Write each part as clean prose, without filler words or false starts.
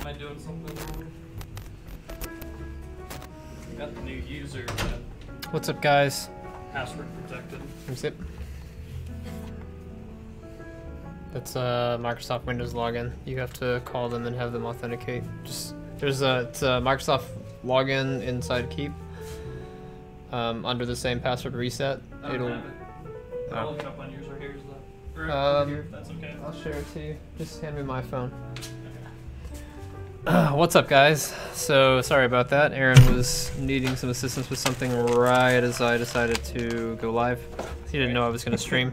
Am I doing something wrong? Got the new user, but What's up, guys? password protected. Zip. That's Microsoft Windows login. You have to call them and have them authenticate. Just it's a Microsoft login inside Keep. Under the same password reset. It'll. I'll look it up on user here. Is that? Or Here, that's okay. I'll share it to you. Just hand me my phone. What's up, guys? So sorry about that. Aaron was needing some assistance with something right as I decided to go live. He didn't know I was going to stream.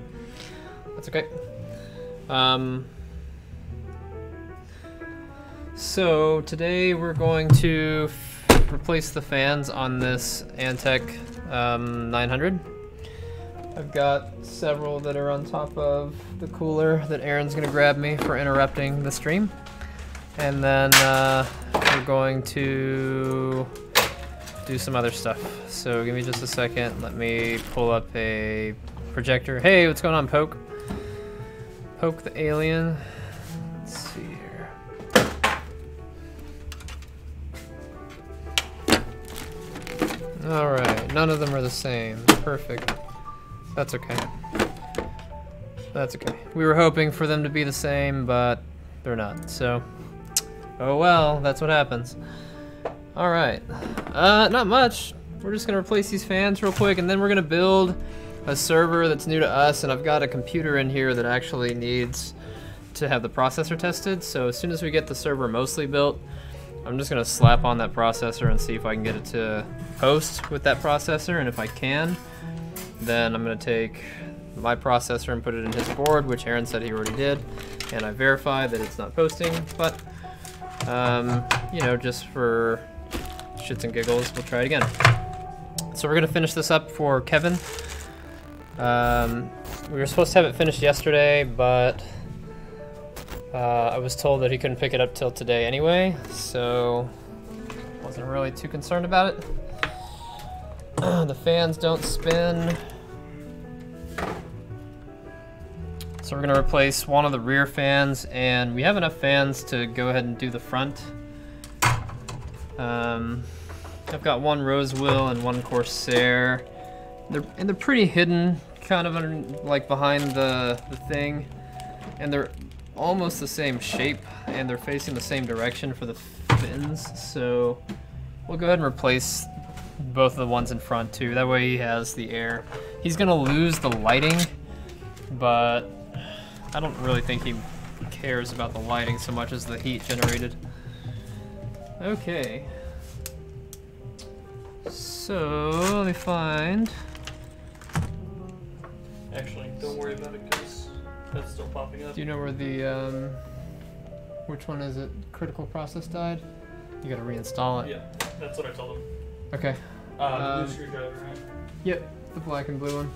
That's okay. So today we're going to replace the fans on this Antec 900. I've got several that are on top of the cooler that Aaron's going to grab me for interrupting the stream. And then we're going to do some other stuff. So give me just a second. Let me pull up a projector. Hey, what's going on, Poke? Poke the alien. Let's see here. All right, none of them are the same. Perfect. That's okay. That's okay. We were hoping for them to be the same, but they're not. So, oh well, that's what happens. All right, not much. We're just gonna replace these fans real quick, and then we're gonna build a server that's new to us, and I've got a computer in here that actually needs to have the processor tested. So as soon as we get the server mostly built, I'm just gonna slap on that processor and see if I can get it to host with that processor, and if I can, then I'm gonna take my processor and put it in his board, which Aaron said he already did, and I verified that it's not posting, but you know, just for shits and giggles, we'll try it again. So we're gonna finish this up for Kevin. We were supposed to have it finished yesterday, but I was told that he couldn't pick it up till today anyway, so wasn't really too concerned about it. The fans don't spin. So we're gonna replace one of the rear fans, and we have enough fans to go ahead and do the front. I've got one Rosewill and one Corsair. They're pretty hidden, kind of like behind the thing, and they're almost the same shape, and they're facing the same direction for the fins. So we'll go ahead and replace both of the ones in front too. That way he has the air. He's gonna lose the lighting, but I don't really think he cares about the lighting so much as the heat generated. Okay. So let me find. Actually, don't worry about it because that's still popping up. Do you know where the which one is it? Critical process died? You gotta reinstall it. Yeah, that's what I told him. Okay. The blue screwdriver, right? Yep, the black and blue one.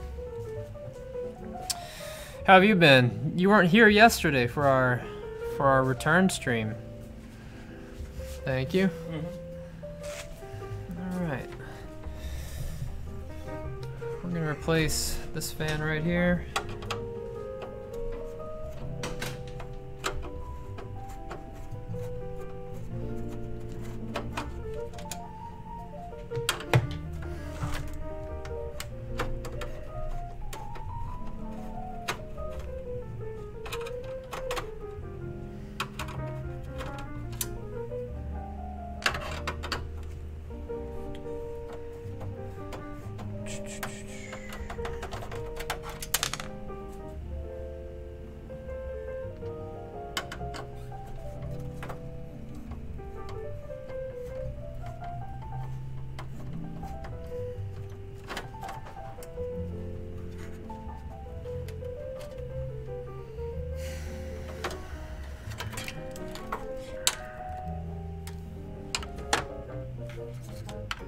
How have you been? You weren't here yesterday for our return stream. Thank you. All right. We're gonna replace this fan right here.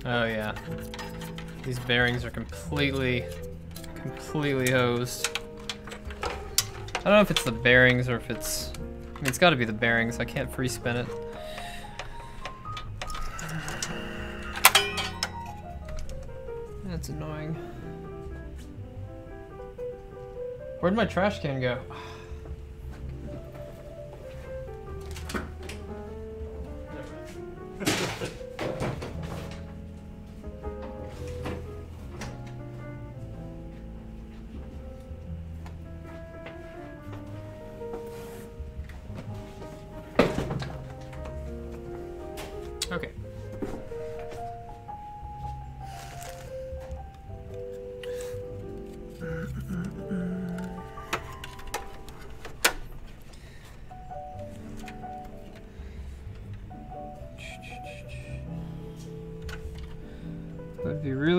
Oh yeah, these bearings are completely hosed. I don't know if it's the bearings or if it's, I mean, it's gotta be the bearings. I can't free spin it. That's annoying. Where'd my trash can go?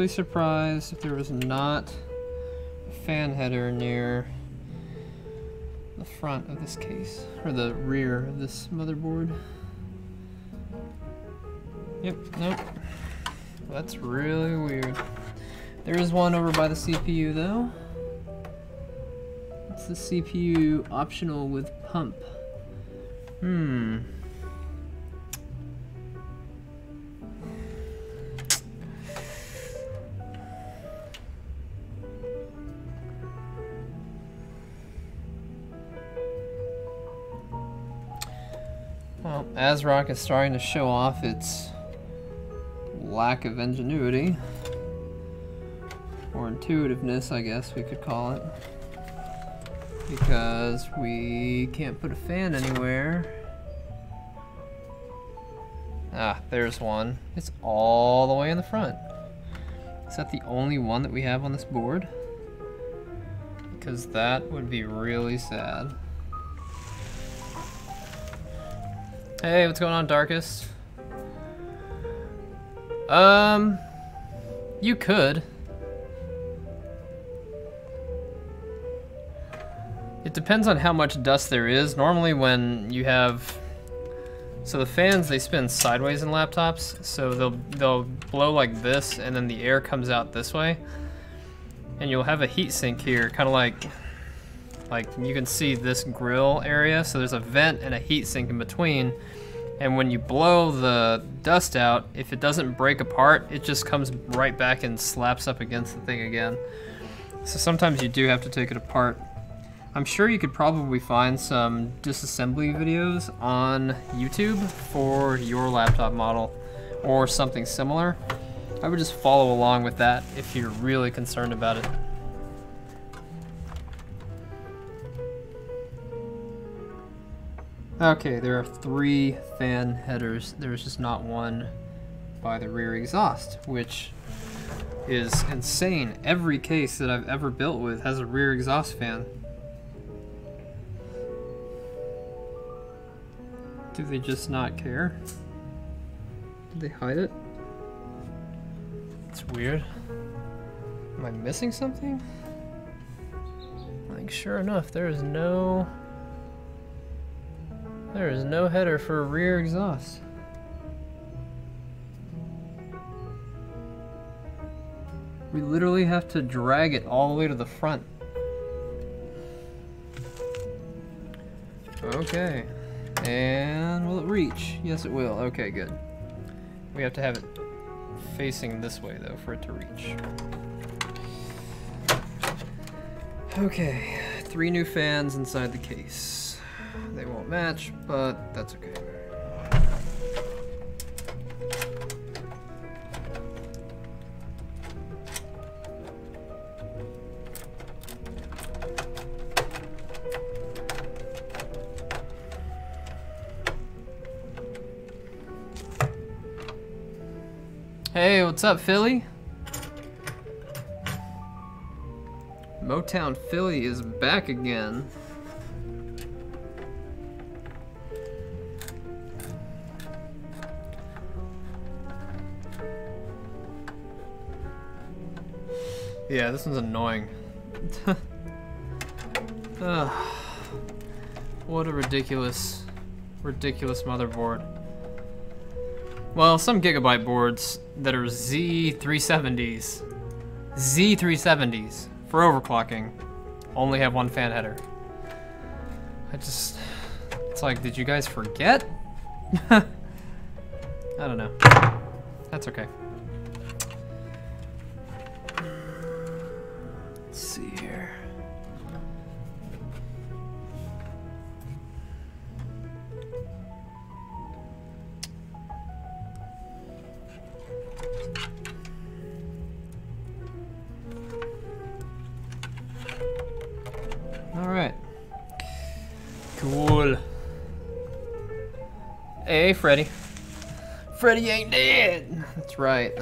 really surprised if there was not a fan header near the front of this case, or the rear of this motherboard. Yep, nope. That's really weird. There is one over by the CPU though. It's the CPU optional with pump. Well, ASRock is starting to show off its lack of ingenuity, or intuitiveness, I guess we could call it, because we can't put a fan anywhere. Ah, there's one. It's all the way in the front. Is that the only one that we have on this board? Because that would be really sad. Hey, what's going on, Darkest? You could. It depends on how much dust there is. Normally when you have, so the fans, they spin sideways in laptops, so they'll blow like this and then the air comes out this way. And you'll have a heat sink here, kind of like you can see this grill area, so there's a vent and a heat sink in between. And when you blow the dust out, if it doesn't break apart, it just comes right back and slaps up against the thing again. So sometimes you do have to take it apart. I'm sure you could probably find some disassembly videos on YouTube for your laptop model or something similar. I would just follow along with that if you're really concerned about it. Okay, there are 3 fan headers. There's just not one by the rear exhaust, which is insane. Every case that I've ever built with has a rear exhaust fan. Do they just not care? Did they hide it? It's weird. Am I missing something? Like, sure enough, there is no header for a rear exhaust. We literally have to drag it all the way to the front. Okay. And will it reach? Yes, it will. Okay, good. We have to have it facing this way, though, for it to reach. Okay. 3 new fans inside the case. They won't match, but that's okay. Hey, what's up, Philly? Motown Philly is back again. Yeah, this one's annoying. What a ridiculous motherboard. Well, some Gigabyte boards that are Z370s for overclocking only have 1 fan header. It's like, did you guys forget? I don't know. That's okay. Let's see here. All right. Cool. Hey, Freddy. Freddy ain't dead. That's right.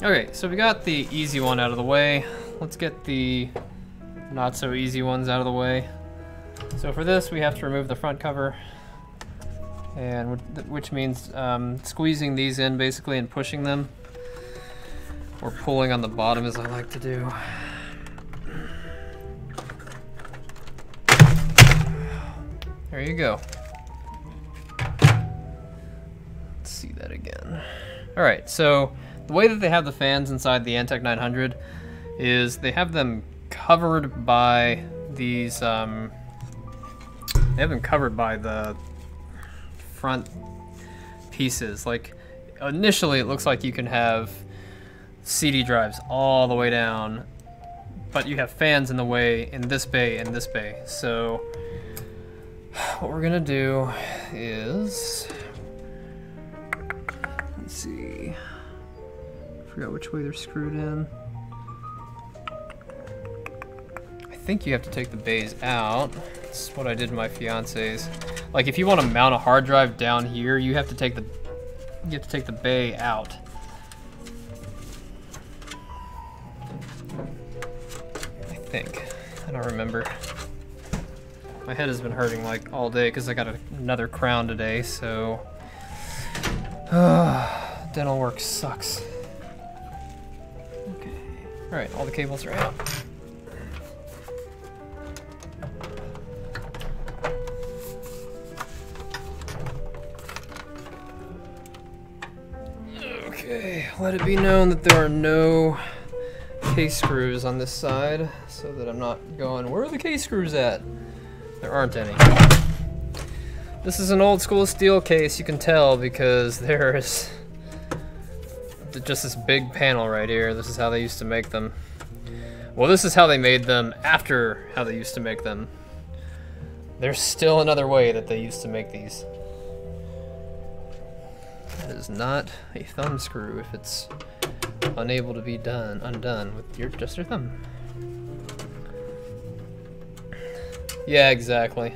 Okay, so we got the easy one out of the way. Let's get the not so easy ones out of the way. So for this, we have to remove the front cover, and which means squeezing these in basically and pushing them. or pulling on the bottom as I like to do. There you go. Let's see that again. All right, so the way that they have the fans inside the Antec 900 is they have them covered by these, they have them covered by the front pieces. Like, initially it looks like you can have CD drives all the way down, but you have fans in the way in this bay and this bay. So what we're gonna do is, let's see, I forgot which way they're screwed in. I think you have to take the bays out. That's what I did in my fiance's. Like, if you want to mount a hard drive down here, you have to take the bay out. I think. I don't remember. My head has been hurting like all day because I got another crown today, so dental work sucks. Okay. All right, all the cables are out. Okay, let it be known that there are no case screws on this side, so that I'm not going, where are the case screws at? There aren't any. This is an old school steel case, you can tell, because there's just this big panel right here. This is how they used to make them. Well, this is how they made them after how they used to make them. There's still another way that they used to make these. That is not a thumb screw if it's unable to be undone with just your thumb. Yeah, exactly.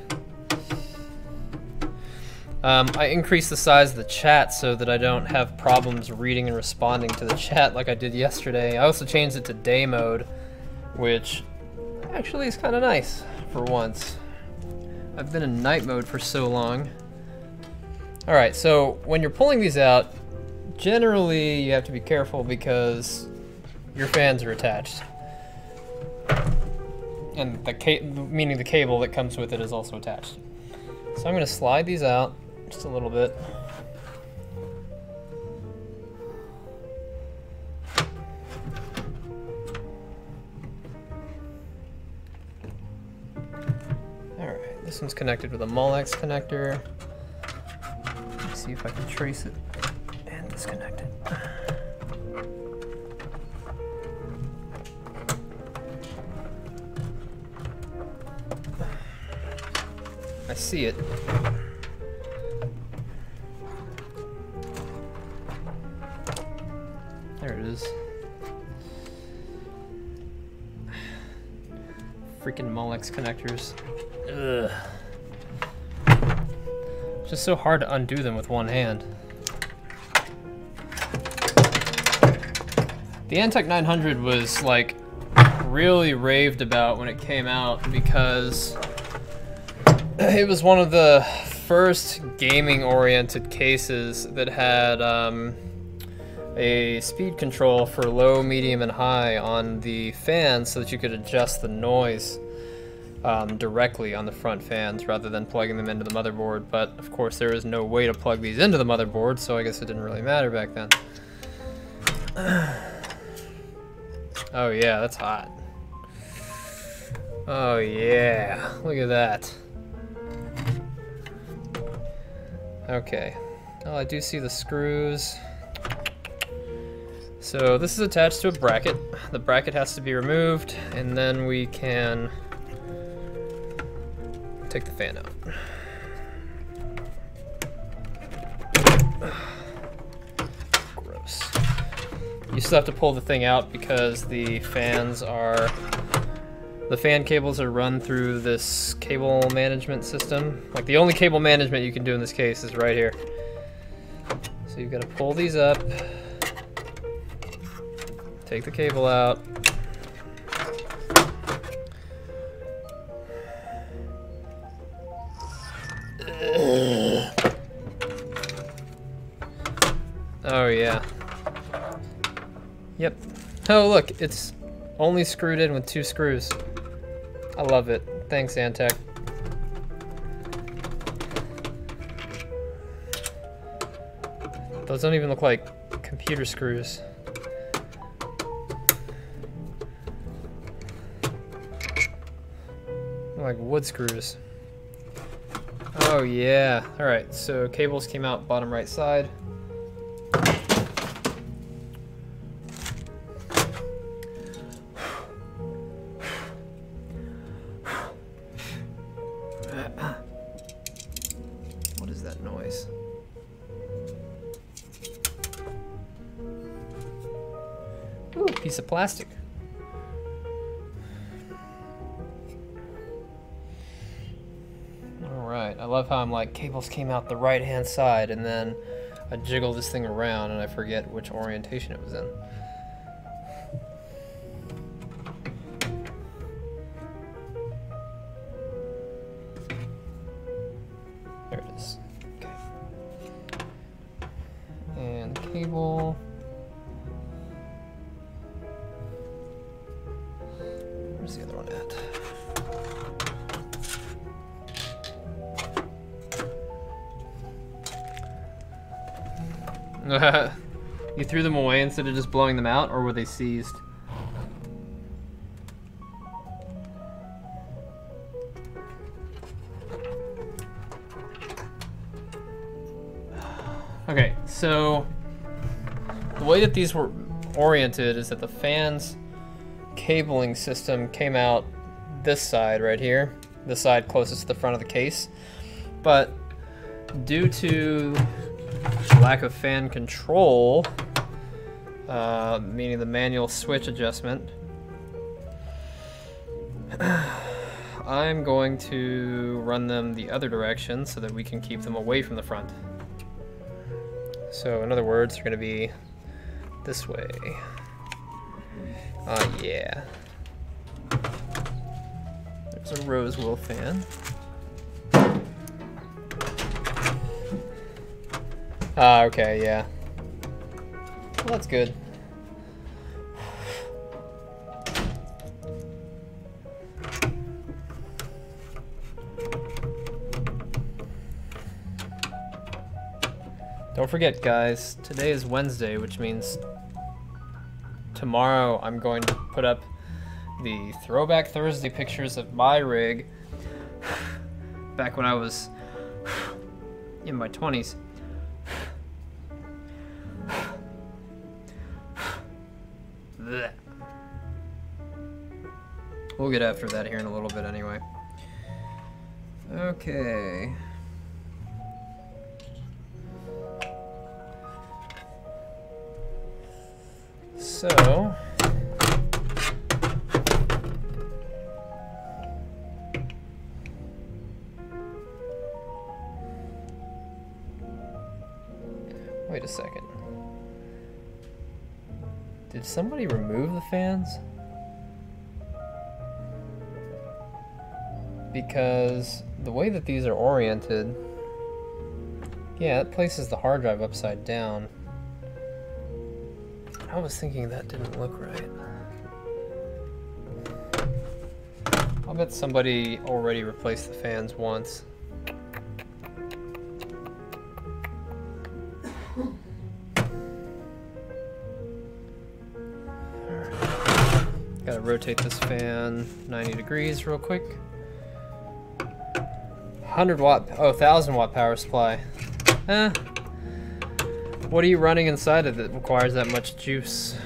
I increased the size of the chat so that I don't have problems reading and responding to the chat like I did yesterday. I also changed it to day mode, which actually is kind of nice for once. I've been in night mode for so long. Alright, so when you're pulling these out, generally you have to be careful because your fans are attached. And meaning the cable that comes with it is also attached. So I'm going to slide these out just a little bit. Alright, this one's connected with a Molex connector. Let's see if I can trace it and disconnect it. I see it. There it is. Freaking Molex connectors. Ugh. It's just so hard to undo them with one hand. The Antec 900 was like really raved about when it came out because it was one of the first gaming-oriented cases that had a speed control for low, medium, and high on the fans so that you could adjust the noise directly on the front fans rather than plugging them into the motherboard. But of course there is no way to plug these into the motherboard, so I guess it didn't really matter back then. Oh yeah, that's hot. Oh yeah, look at that. Okay, oh, I do see the screws. So this is attached to a bracket. The bracket has to be removed, and then we can take the fan out. Gross. You still have to pull the thing out because the fan cables are run through this cable management system. Like, the only cable management you can do in this case is right here. So you've got to pull these up, take the cable out, oh yeah. Yep, Oh, look, it's only screwed in with 2 screws. I love it. Thanks, Antec. Those don't even look like computer screws. They're like wood screws. Oh yeah. Alright, so cables came out bottom right side. What is that noise? Ooh, piece of plastic. Alright, I love how I'm like, cables came out the right-hand side, and then I jiggle this thing around and I forget which orientation it was in. There it is. Okay. And cable. Where's the other one at? You threw them away instead of just blowing them out, or were they seized? Okay, so the way that these were oriented is that the fan's cabling system came out this side right here, the side closest to the front of the case, but due to lack of fan control, meaning the manual switch adjustment, I'm going to run them the other direction so that we can keep them away from the front. So in other words, they're going to be this way. Yeah. There's a Rosewill fan. Okay, yeah. Well, that's good. Don't forget, guys, today is Wednesday, which means tomorrow I'm going to put up the Throwback Thursday pictures of my rig back when I was in my 20s. We'll get after that here in a little bit anyway. Okay. So, wait a second. Did somebody remove the fans? Because the way that these are oriented, yeah, it places the hard drive upside down. I was thinking that didn't look right. I'll bet somebody already replaced the fans once. Alright. Gotta rotate this fan 90 degrees real quick. 100 watt, oh, 1000 watt power supply. What are you running inside of that requires that much juice?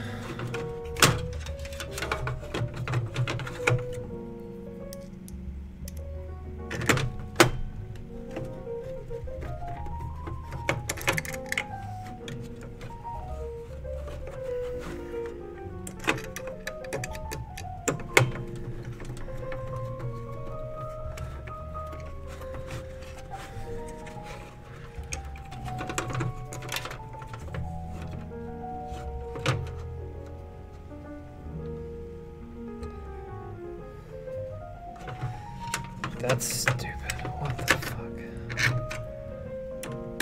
That's stupid. What the fuck?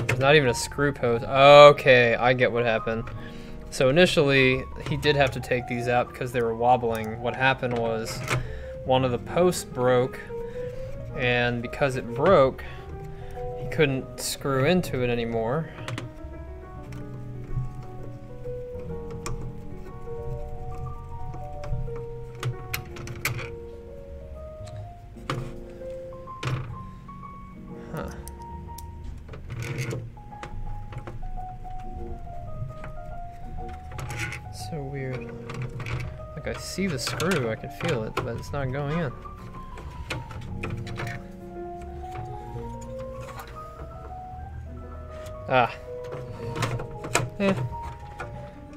There's not even a screw post. Okay, I get what happened. So initially, he did have to take these out because they were wobbling. What happened was one of the posts broke, and because it broke, he couldn't screw into it anymore. Huh. So weird. Like, I see the screw, I can feel it, but it's not going in. Ah. Eh.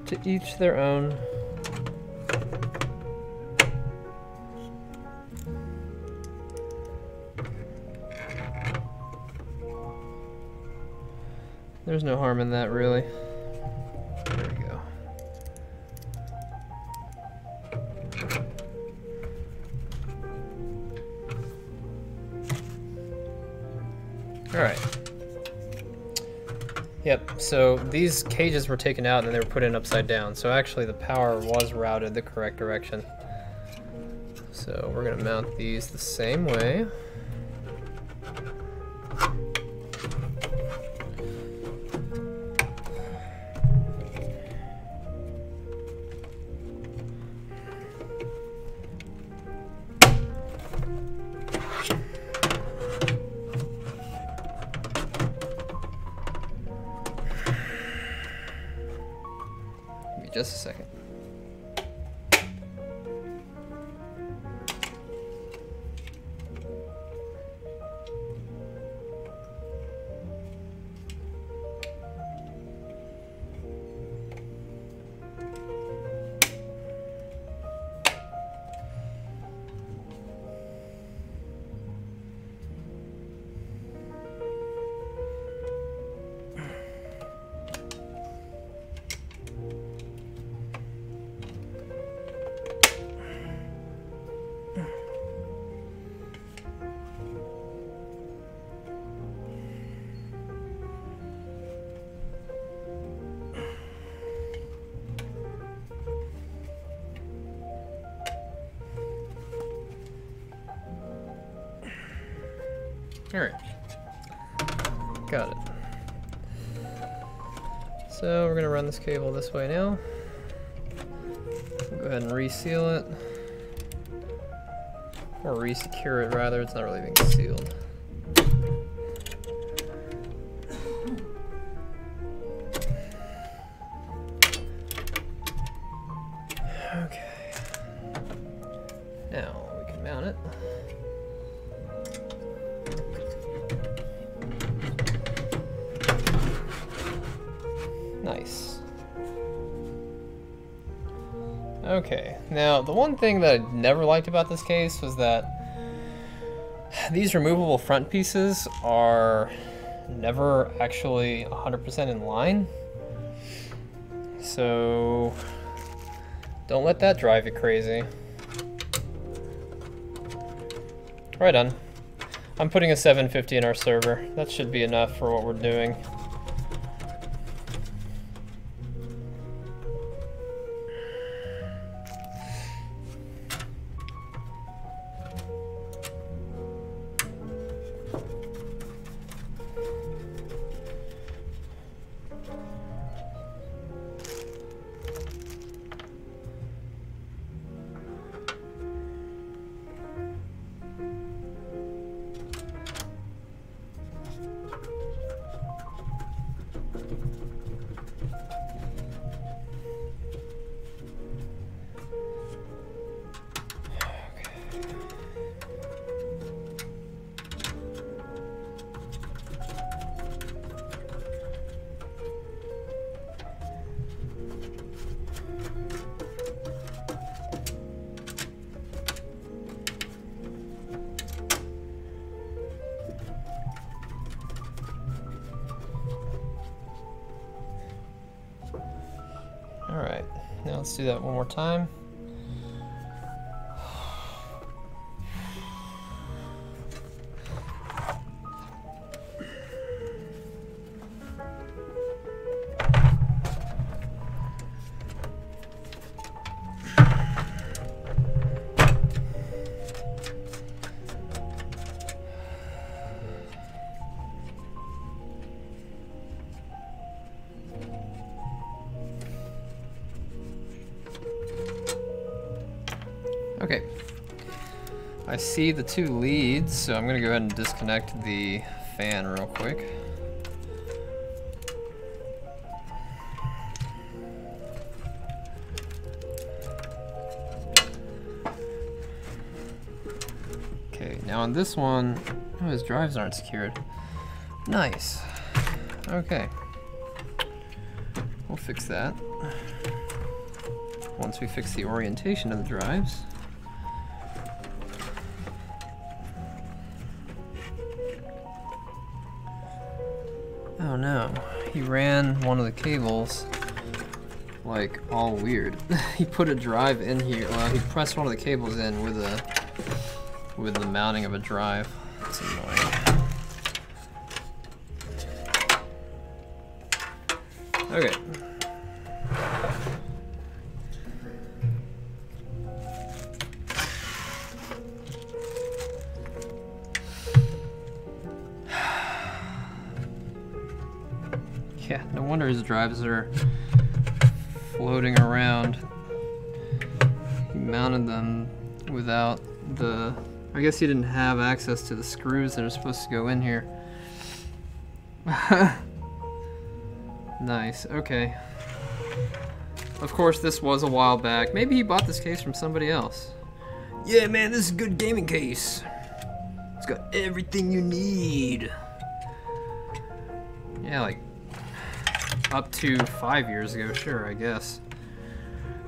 To each their own. There's no harm in that, really. There we go. Alright. Yep, so these cages were taken out and then they were put in upside down. So actually the power was routed the correct direction. So we're gonna mount these the same way. Just a second. Alright. Got it. So we're going to run this cable this way now. We'll go ahead and reseal it. Or re-secure it rather, it's not really being sealed. Okay. Now we can mount it. Nice. Okay, now the one thing that I never liked about this case was that these removable front pieces are never actually 100% in line. So don't let that drive you crazy. Right on. I'm putting a 750 in our server. That should be enough for what we're doing. Alright, now let's do that one more time. I see the 2 leads, so I'm gonna go ahead and disconnect the fan real quick. Okay, now on this one, oh, his drives aren't secured. Nice. Okay. We'll fix that. Once we fix the orientation of the drives. Oh no, he ran one of the cables like all weird. He put a drive in here. Well, he pressed one of the cables in with the mounting of a drive. That's annoying. Okay. Yeah, no wonder his drives are floating around. He mounted them without the... I guess he didn't have access to the screws that are supposed to go in here. Nice, okay. Of course, this was a while back. Maybe he bought this case from somebody else. Yeah, man, this is a good gaming case. It's got everything you need. Yeah, like up to 5 years ago, sure, I guess.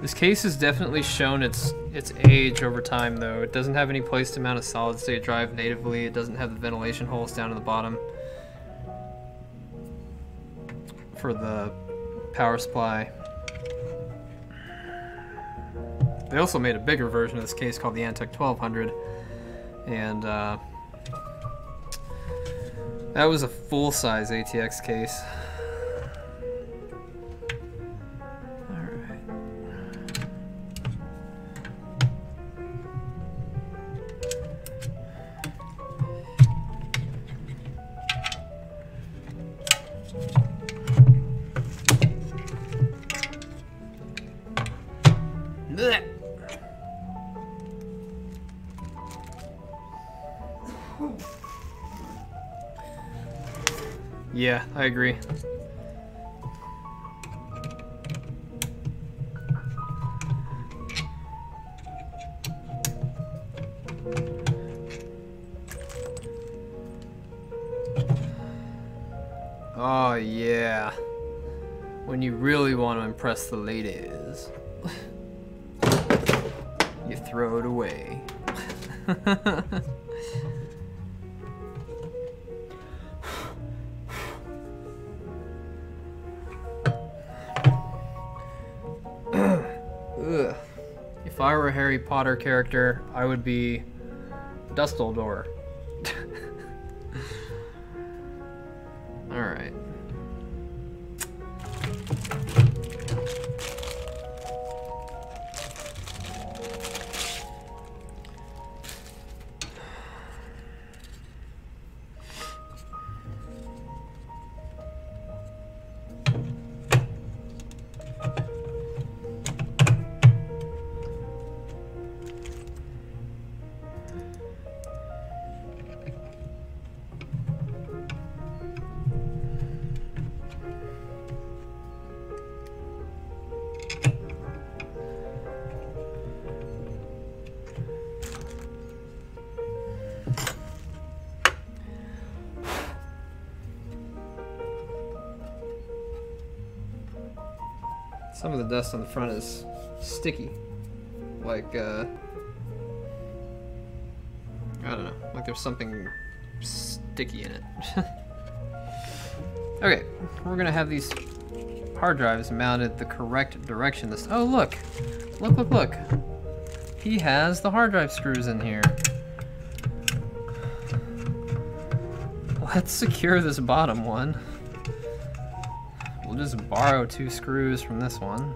This case has definitely shown its age over time, though. It doesn't have any place to mount a solid-state drive natively. It doesn't have the ventilation holes down at the bottom for the power supply. They also made a bigger version of this case called the Antec 1200, and that was a full-size ATX case. Yeah, I agree. Oh yeah. When you really want to impress the ladies, you throw it away. Ugh. If I were a Harry Potter character, I would be Dumbledore. All right. Some of the dust on the front is sticky, like, I don't know, like there's something sticky in it. Okay, we're gonna have these hard drives mounted the correct direction. Oh, look, look, look, look. He has the hard drive screws in here. Let's secure this bottom one. We'll just borrow 2 screws from this one.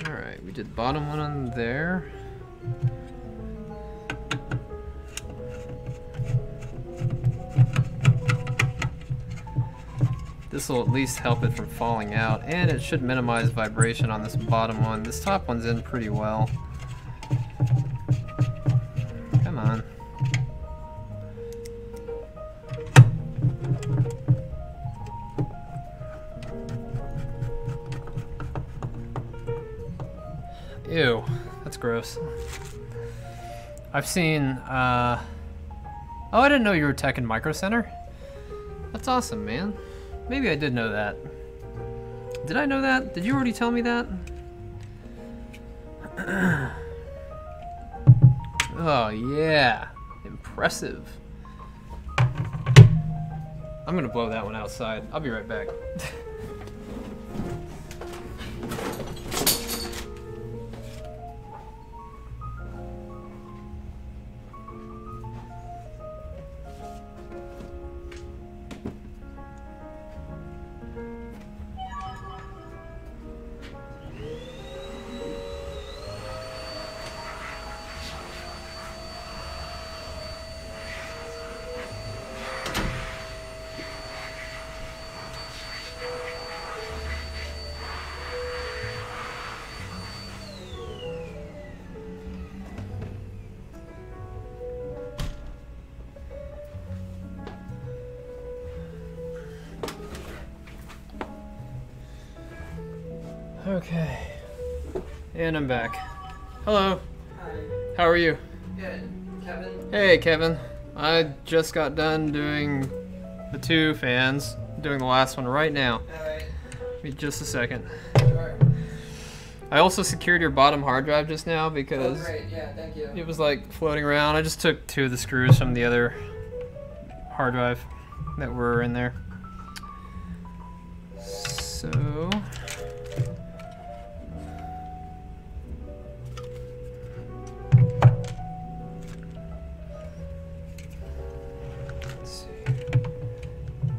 Alright, we did bottom one on there. This will at least help it from falling out, and it should minimize vibration on this bottom one. This top one's in pretty well. Come on. Ew, that's gross. I've seen, oh, I didn't know you were tech in Micro Center. That's awesome, man. Maybe I did know that. Did I know that? Did you already tell me that? Oh, yeah. Impressive. I'm gonna blow that one outside. I'll be right back. Okay, and I'm back. Hello. Hi. How are you? Good. Kevin? Hey, Kevin. I just got done doing the 2 fans, doing the last one right now. Alright. Give me just a second. Sure. I also secured your bottom hard drive just now because Oh, great. Yeah, thank you. it was like floating around. I just took 2 of the screws from the other hard drive that were in there. So...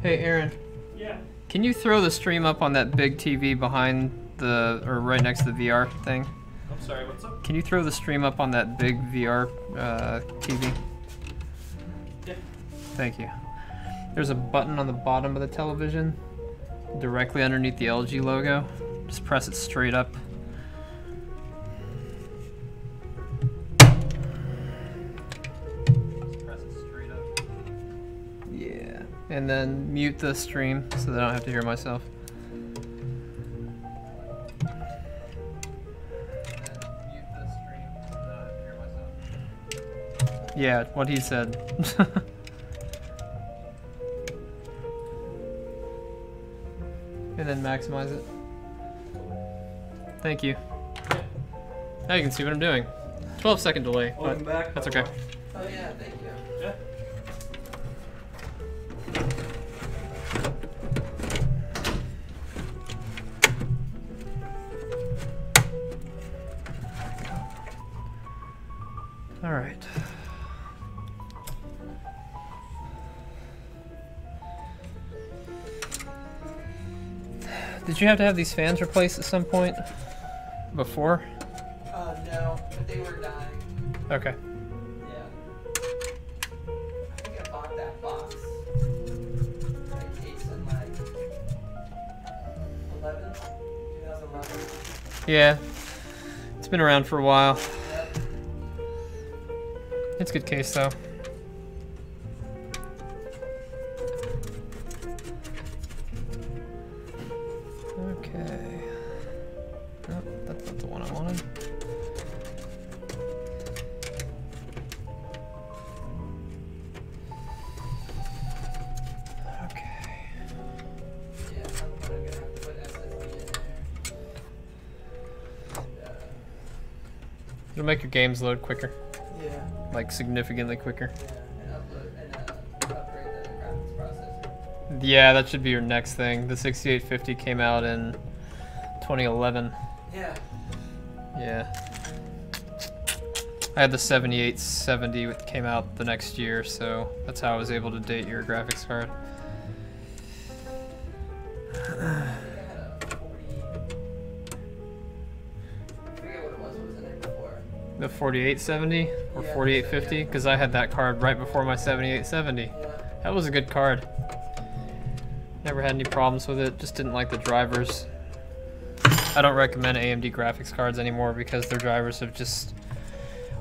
Hey, Aaron. Yeah. Can you throw the stream up on that big TV behind the, or right next to the VR thing? I'm sorry, what's up? Can you throw the stream up on that big VR TV? Yeah. Thank you. There's a button on the bottom of the television, directly underneath the LG logo. Just press it straight up. Yeah. And then mute the stream so that I don't have to hear myself. Yeah, what he said. And then maximize it. Thank you. Now you can see what I'm doing. 12-second delay, Welcome but back. that's okay. Oh, yeah, thank you. Yeah. All right. Did you have to have these fans replaced at some point before? No, but they were dying. Okay. Yeah. I think I bought that box. That case in like 2011. Yeah. It's been around for a while. Yep. It's a good case though. Okay. Nope, that's not the one I wanted. Okay. Yeah, I'm gonna have to put SSD in there. And, It'll make your games load quicker, yeah. like significantly quicker. Yeah, and upload and upgrade the graphics processor. Yeah, that should be your next thing. The 6850 came out in 2011. Yeah. Yeah. I had the 7870 that came out the next year, so that's how I was able to date your graphics card. I think I had a 40. I forget what it was in there before. The 4870 or Yeah, 4850, yeah. because I had that card right before my 7870. Yeah. That was a good card. Never had any problems with it. Just didn't like the drivers. I don't recommend AMD graphics cards anymore because their drivers have just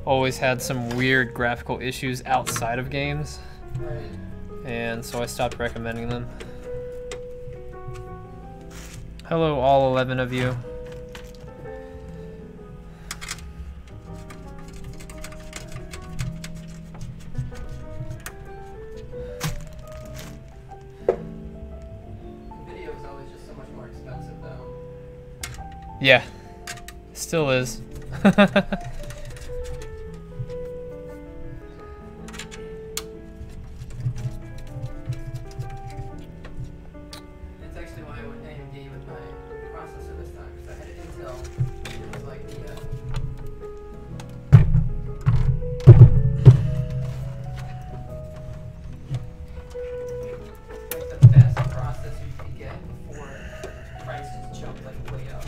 always had some weird graphical issues outside of games. Right. And so I stopped recommending them. Hello, all 11 of you. Video is always just so much more expensive, though. Yeah, still is. That's actually why I went AMD with my processor this time, because I had Intel. It was like the best processor you could get before prices jumped like way up.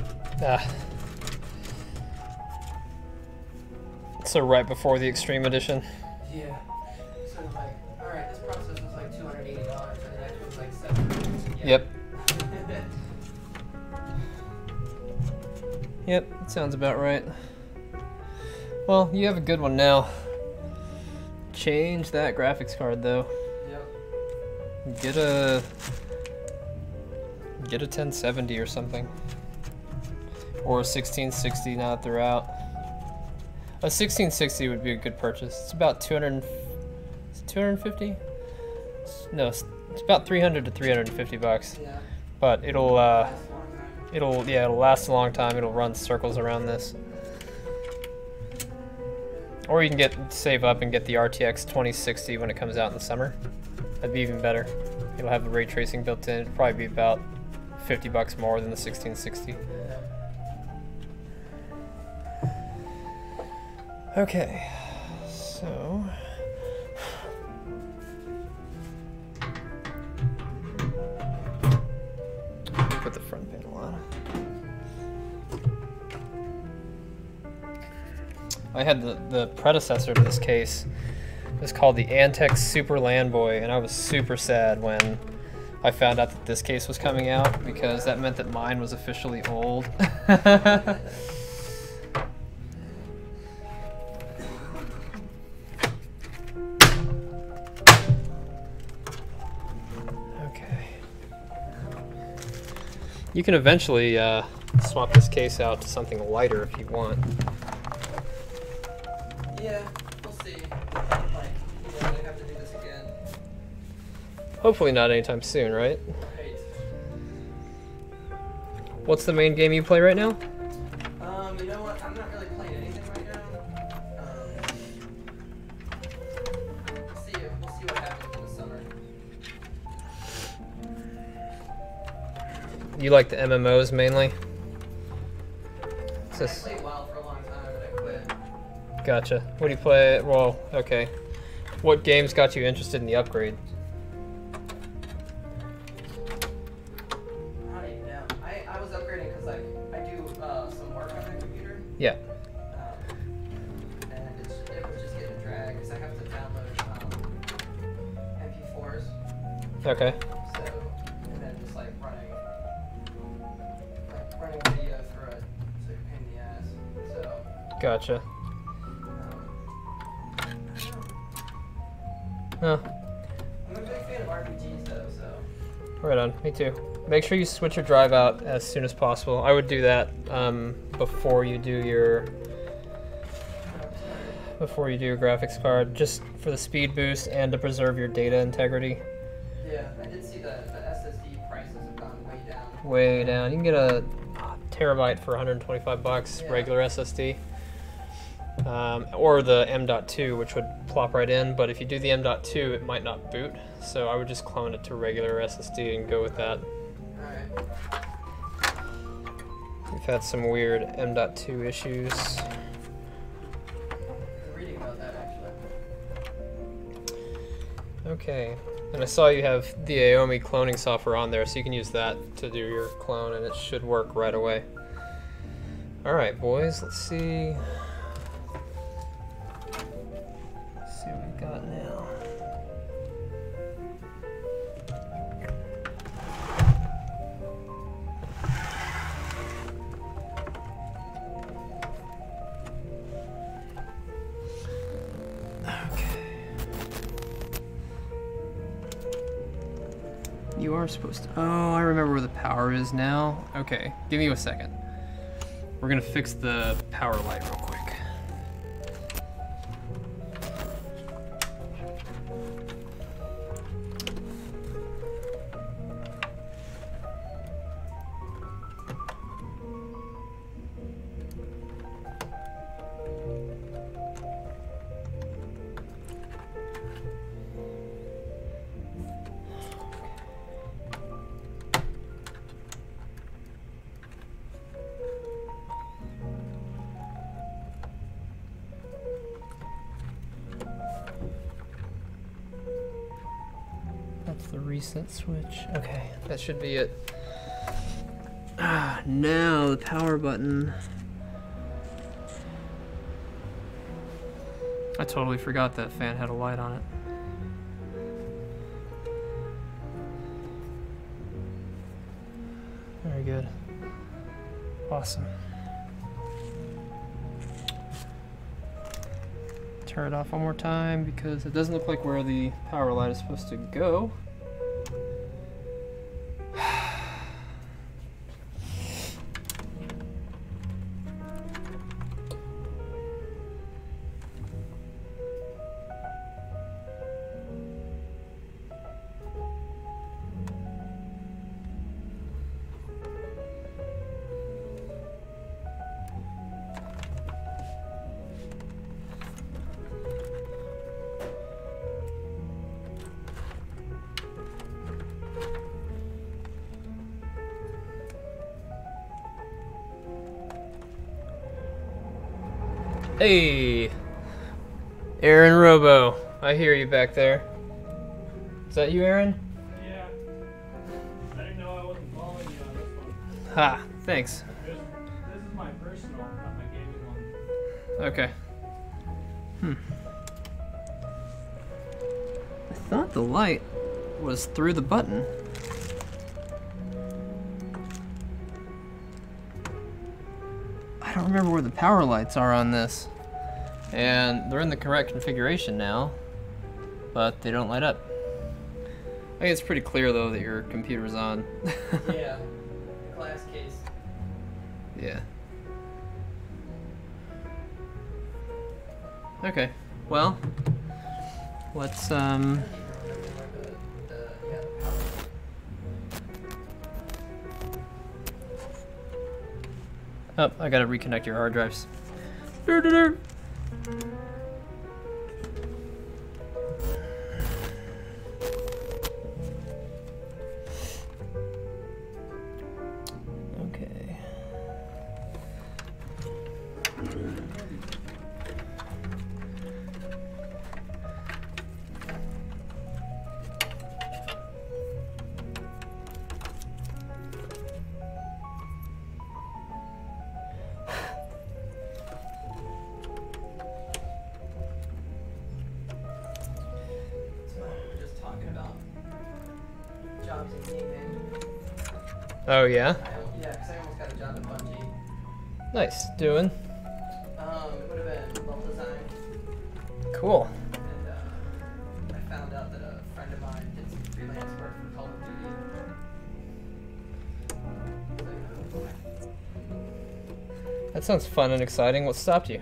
So right before the Extreme Edition. Yeah. So it's like, alright, this processor was like $280, and the next was like $700. Yep. Yep, that sounds about right. Well, you have a good one now. Change that graphics card though. Yep. Get a 1070 or something. Or a 1660 now that they're out. A 1660 would be a good purchase. It's about 250? No, it's about 300 to 350 bucks. Yeah. But it'll Last a long time. it'll last a long time. It'll run circles around this. Or you can save up and get the RTX 2060 when it comes out in the summer. That'd be even better. It'll have the ray tracing built in. It'll probably be about 50 bucks more than the 1660. Okay, so put the front panel on. I had the predecessor to this case. It was called the Antec Super Landboy, and I was super sad when I found out that this case was coming out because that meant that mine was officially old. You can eventually swap this case out to something lighter if you want. Yeah, we'll see. Like, you know, I have to do this again. Hopefully not anytime soon, right? Right. What's the main game you play right now? You know what? I'm not really playing anything right now. We'll see what happens in the summer. You like the MMOs mainly? I played WoW for a long time, but I quit. Gotcha. What do you play? Well, okay. What games got you interested in the upgrade? I don't even know. I was upgrading because like I do some work on my computer. Yeah. And it was just getting a drag because I have to download MP4s. Okay. So, and then just like running video through it, so you're a pain in the ass. So, Gotcha. I don't know. Huh. I'm a big fan of RPGs though, so. Right on. Me too. Make sure you switch your drive out as soon as possible. I would do that before you do your graphics card, just for the speed boost and to preserve your data integrity. Yeah, I did see the SSD prices have gone way down. Way down. You can get a terabyte for 125 bucks, Yeah. regular SSD. Or the M.2, which would plop right in, but if you do the M.2, it might not boot, so I would just clone it to regular SSD and go with that. Alright. We've had some weird M.2 issues. I'm reading about that actually. Okay, and I saw you have the Aomi cloning software on there, so you can use that to do your clone, and it should work right away. Alright, boys, let's see. Let's see what we've got now. you are supposed to. Oh, I remember where the power is now. Okay, give me a second. We're gonna fix the power light real quick. That's the reset switch. Okay, that should be it. Ah, now the power button. I totally forgot that fan had a light on it. Very good. Awesome. Turn it off one more time because it doesn't look like where the power light is supposed to go. Hey, Aaron Robo, I hear you back there. Is that you, Aaron? Yeah. I didn't know I wasn't following you on this one. Ha, thanks. This is my personal, not my gaming one. Okay. I thought the light was through the button. I don't remember where the power lights are on this. And they're in the correct configuration now, but they don't light up. I think it's pretty clear though that your computer's on. Yeah, the glass case. Yeah. Okay, well, let's I don't even remember where the power. Oh, I gotta reconnect your hard drives. Dur-dur-dur. Okay. Just talking about jobs in gaming. Oh yeah? Yeah, because I almost got a job at Bungie. Nice. Doing? It would have been level design. Cool. And I found out that a friend of mine did some freelance work for Call of Duty. That sounds fun and exciting. What stopped you?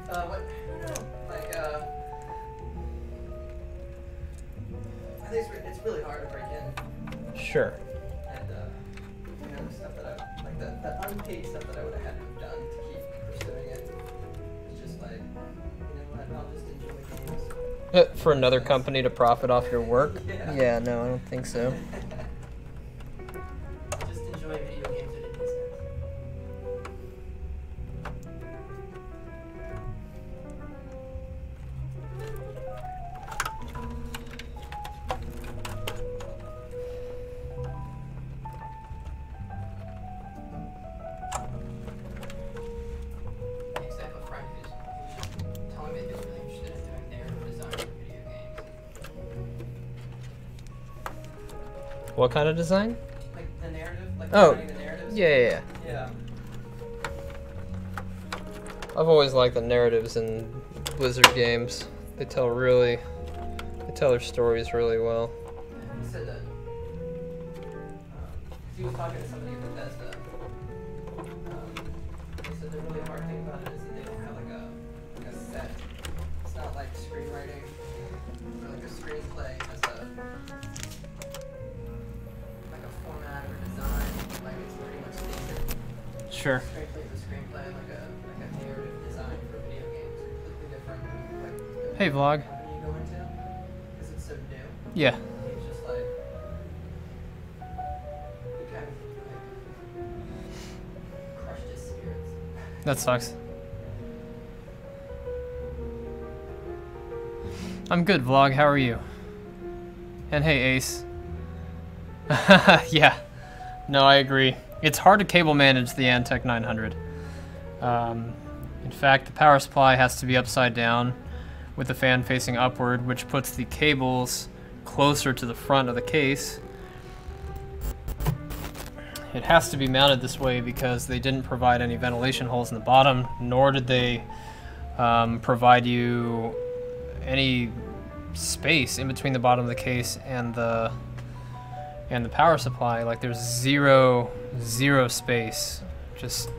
What? I don't know. Like, I think it's really hard to break in. Sure. And, you know, the stuff that I, like the unpaid stuff that I would have had to have done to keep pursuing it. It's just like, you know what, I'll just enjoy games. For another company to profit off your work? Yeah. Yeah, no, I don't think so. Just enjoy video games at a distance. Except a friend who's telling me that he was really interested in doing narrative design for video games. What kind of design? Like the narrative? Like Oh, designing the narratives? yeah. Yeah. I've always liked the narratives in Blizzard games. They tell their stories really well. He said that he was talking to somebody at Bethesda. They said the really hard thing about it is that they don't have like a set. It's not like screenwriting or like a screenplay has a like a format or design. Like it's pretty much standard. Sure. Screenplay is a screenplay, like a narrative design for video games, completely different. Like the Hey, vlog. company you go into, because it's so new. Yeah. It's just like it kind of like crushed his spirits. That sucks. I'm good, vlog. How are you? And hey, Ace. Yeah. No, I agree. It's hard to cable manage the Antec 900. In fact, the power supply has to be upside down with the fan facing upward, which puts the cables closer to the front of the case. It has to be mounted this way because they didn't provide any ventilation holes in the bottom, nor did they provide you any space in between the bottom of the case and the power supply. Like there's zero space. Just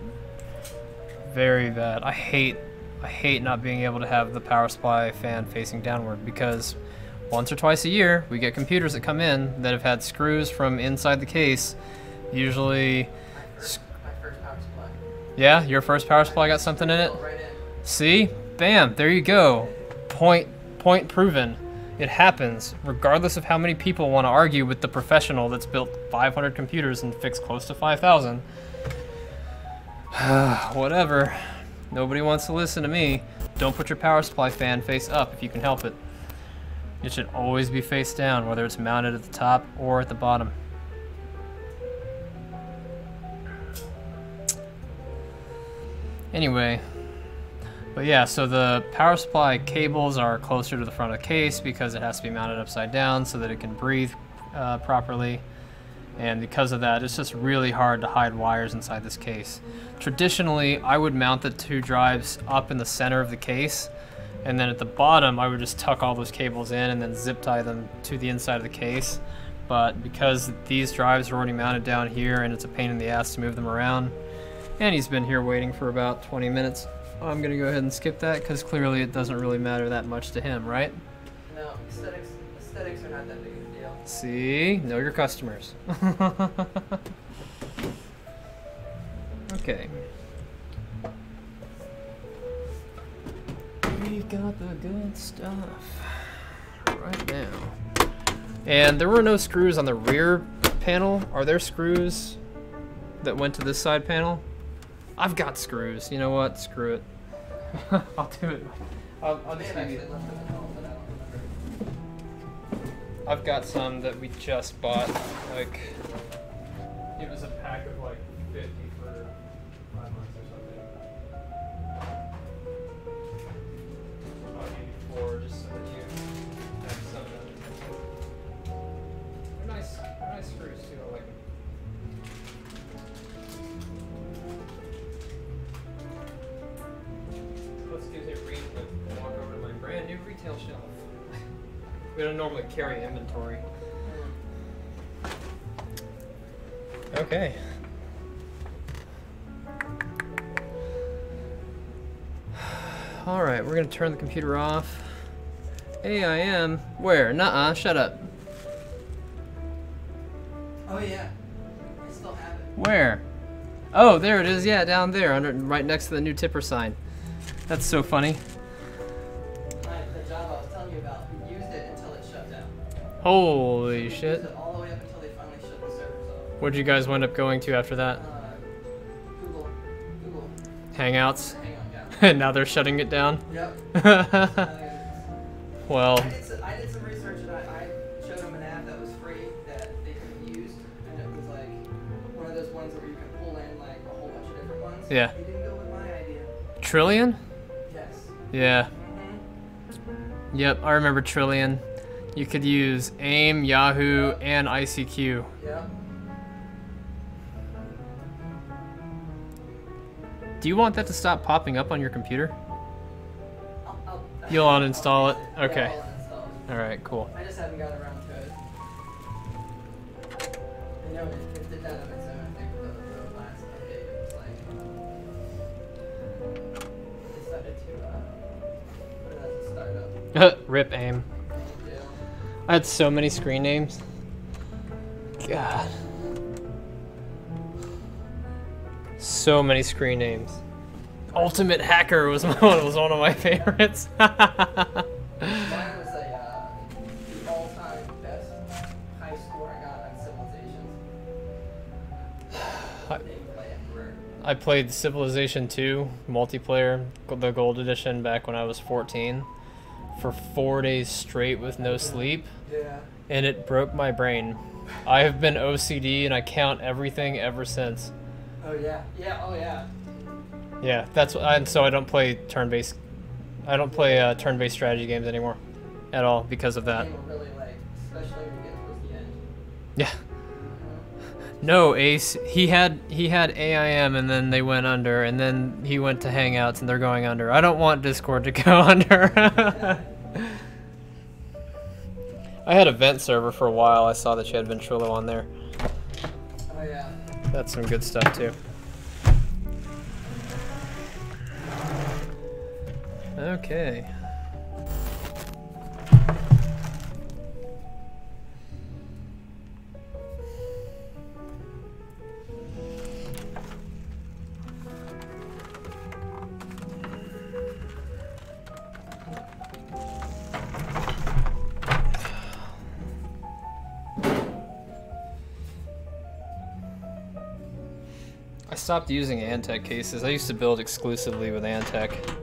very bad. I hate not being able to have the power supply fan facing downward because once or twice a year we get computers that come in that have had screws from inside the case. Usually, My first power supply. yeah, your first power supply got something in it. Built right in. See? Bam, there you go. Point proven. It happens, regardless of how many people want to argue with the professional that's built 500 computers and fixed close to 5,000. Whatever. Nobody wants to listen to me. Don't put your power supply fan face up if you can help it. It should always be face down, whether it's mounted at the top or at the bottom. Anyway, but yeah, so the power supply cables are closer to the front of the case because it has to be mounted upside down so that it can breathe properly. And because of that, it's just really hard to hide wires inside this case. Traditionally, I would mount the two drives up in the center of the case, and then at the bottom, I would just tuck all those cables in and then zip tie them to the inside of the case. But because these drives are already mounted down here and it's a pain in the ass to move them around, and he's been here waiting for about 20 minutes, I'm gonna go ahead and skip that because clearly it doesn't really matter that much to him, right? No, aesthetics are not that big of a deal. See, know your customers. Okay. We've got the good stuff right now. And there were no screws on the rear panel. Are there screws that went to this side panel? I've got screws. You know what? Screw it. I'll do it. I'll just give you. I've got some that we just bought. Like, it was a pack of like 50 for 5 months or something. I'll give you 4 just so that you have some. They're nice screws too. I like them. Let's do a read and walk over to my brand new retail shelf. We don't normally carry inventory. Okay. All right, we're gonna turn the computer off. AIM, where? Nuh-uh, shut up. Oh yeah, I still have it. Where? Oh, there it is, yeah, down there, right next to the new tipper sign. That's so funny. The job I was telling you about, we used it until it shut down. Holy We shit. used it all the way up until they finally shut the servers off. What'd you guys wind up going to after that? Google Hangouts? Hang on, yeah. And now they're shutting it down? Yep. Well, I did some research and I showed them an app that was free that they could have used, and it was like one of those ones where you can pull in like a whole bunch of different ones. Yeah. They didn't go with my idea. Trillion? Yes. Yeah. Mm-hmm. Yep, I remember Trillion. You could use AIM, Yahoo, and ICQ. Yep. Do you want that to stop popping up on your computer? I'll You'll uninstall it? Yeah, Okay. I'll uninstall it. Alright, cool. I just haven't gotten around to it. know it did that on its own. I think the last update it was like it decided to put it as a startup. Rip aim. Yeah. I had so many screen names. God. So many screen names. Ultimate Hacker was one of my favorites. Mine was the all-time best high score I got on Civilizations. Named Emperor. I played Civilization 2 multiplayer, the gold edition, back when I was 14 for 4 days straight with no sleep, Yeah. and it broke my brain. I have been OCD and I count everything ever since. Oh yeah. Yeah. Oh yeah. Yeah, and so I don't play turn-based. I don't play turn-based strategy games anymore, at all, because of that. Game will really like, especially when you get towards the end. Yeah. No, Ace. He had AIM and then they went under, and then he went to Hangouts and they're going under. I don't want Discord to go under. I had a vent server for a while. I saw that you had Ventrilo on there. Oh yeah. That's some good stuff too. Okay. I stopped using Antec cases. I used to build exclusively with Antec.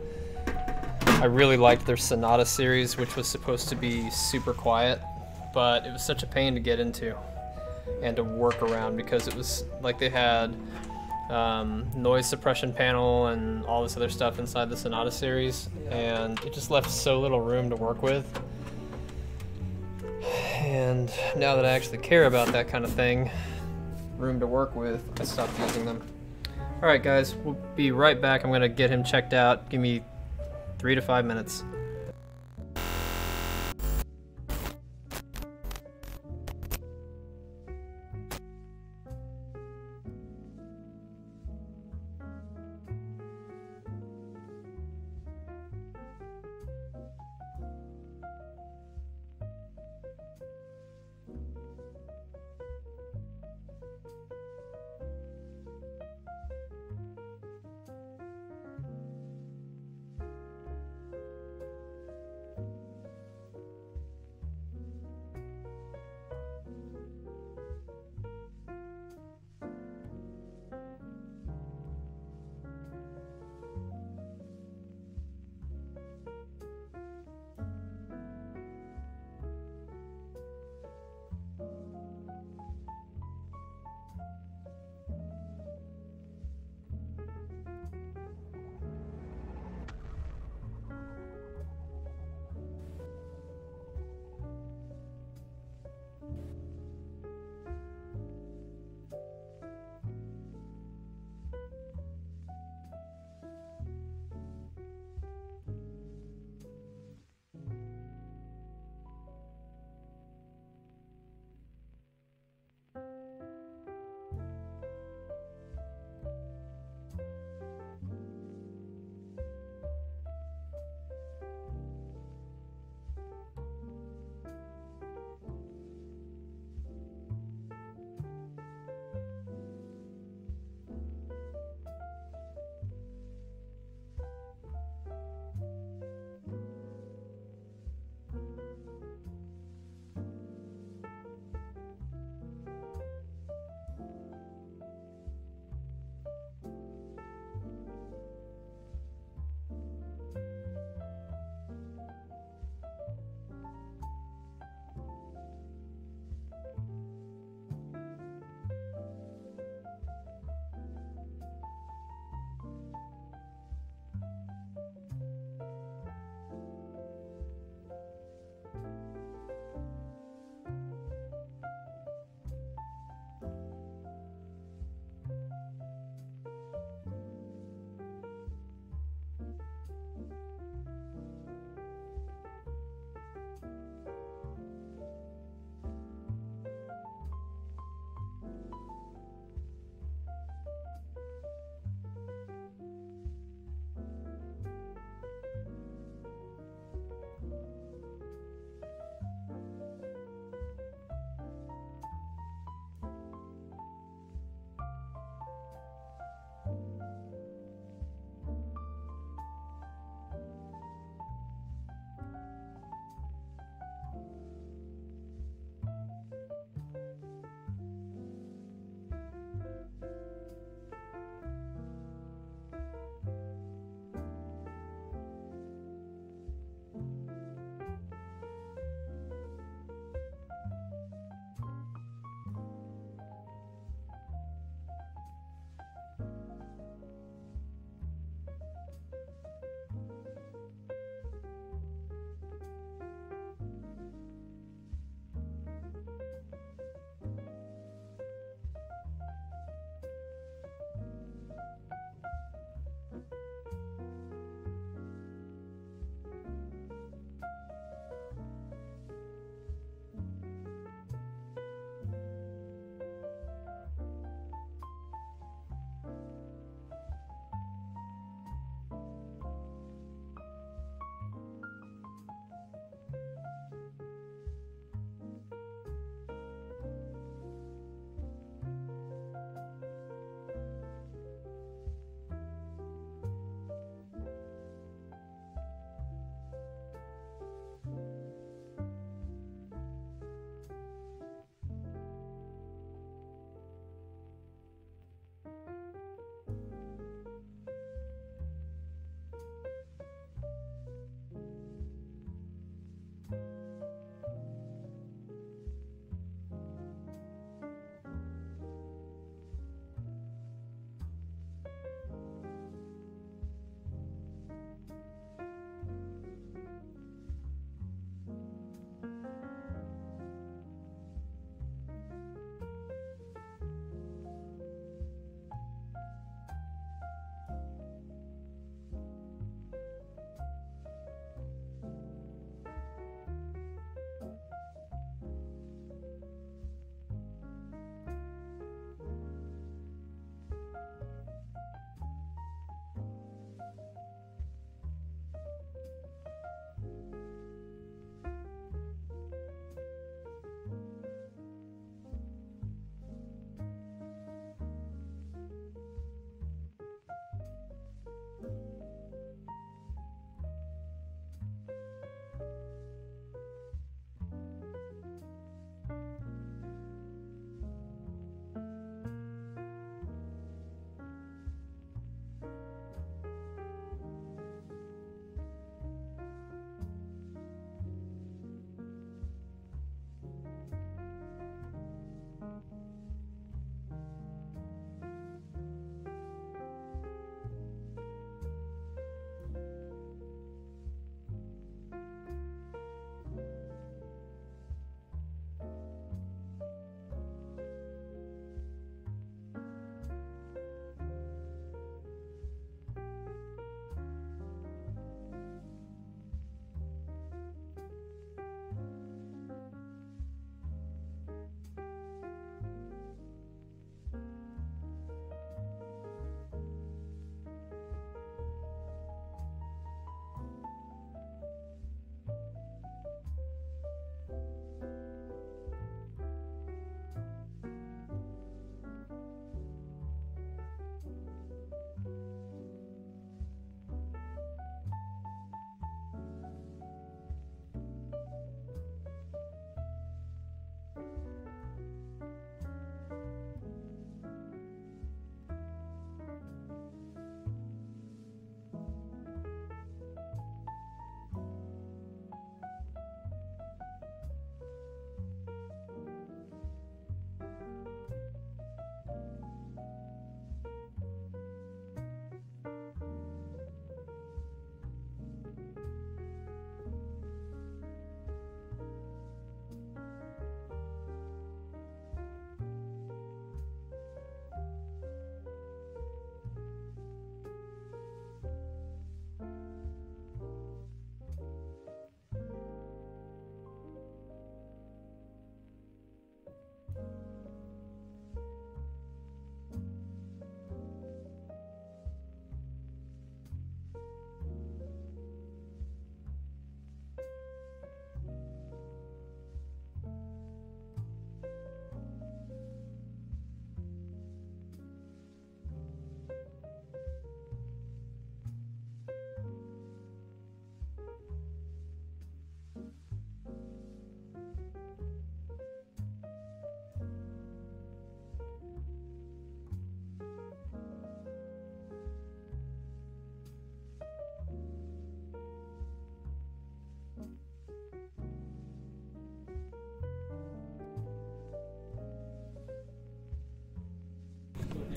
I really liked their Sonata series, which was supposed to be super quiet, but it was such a pain to get into and to work around because it was like they had noise suppression panel and all this other stuff inside the Sonata series, and it just left so little room to work with. And now that I actually care about that kind of thing, room to work with, I stopped using them. Alright guys, we'll be right back. I'm gonna get him checked out. Give me 3 to 5 minutes.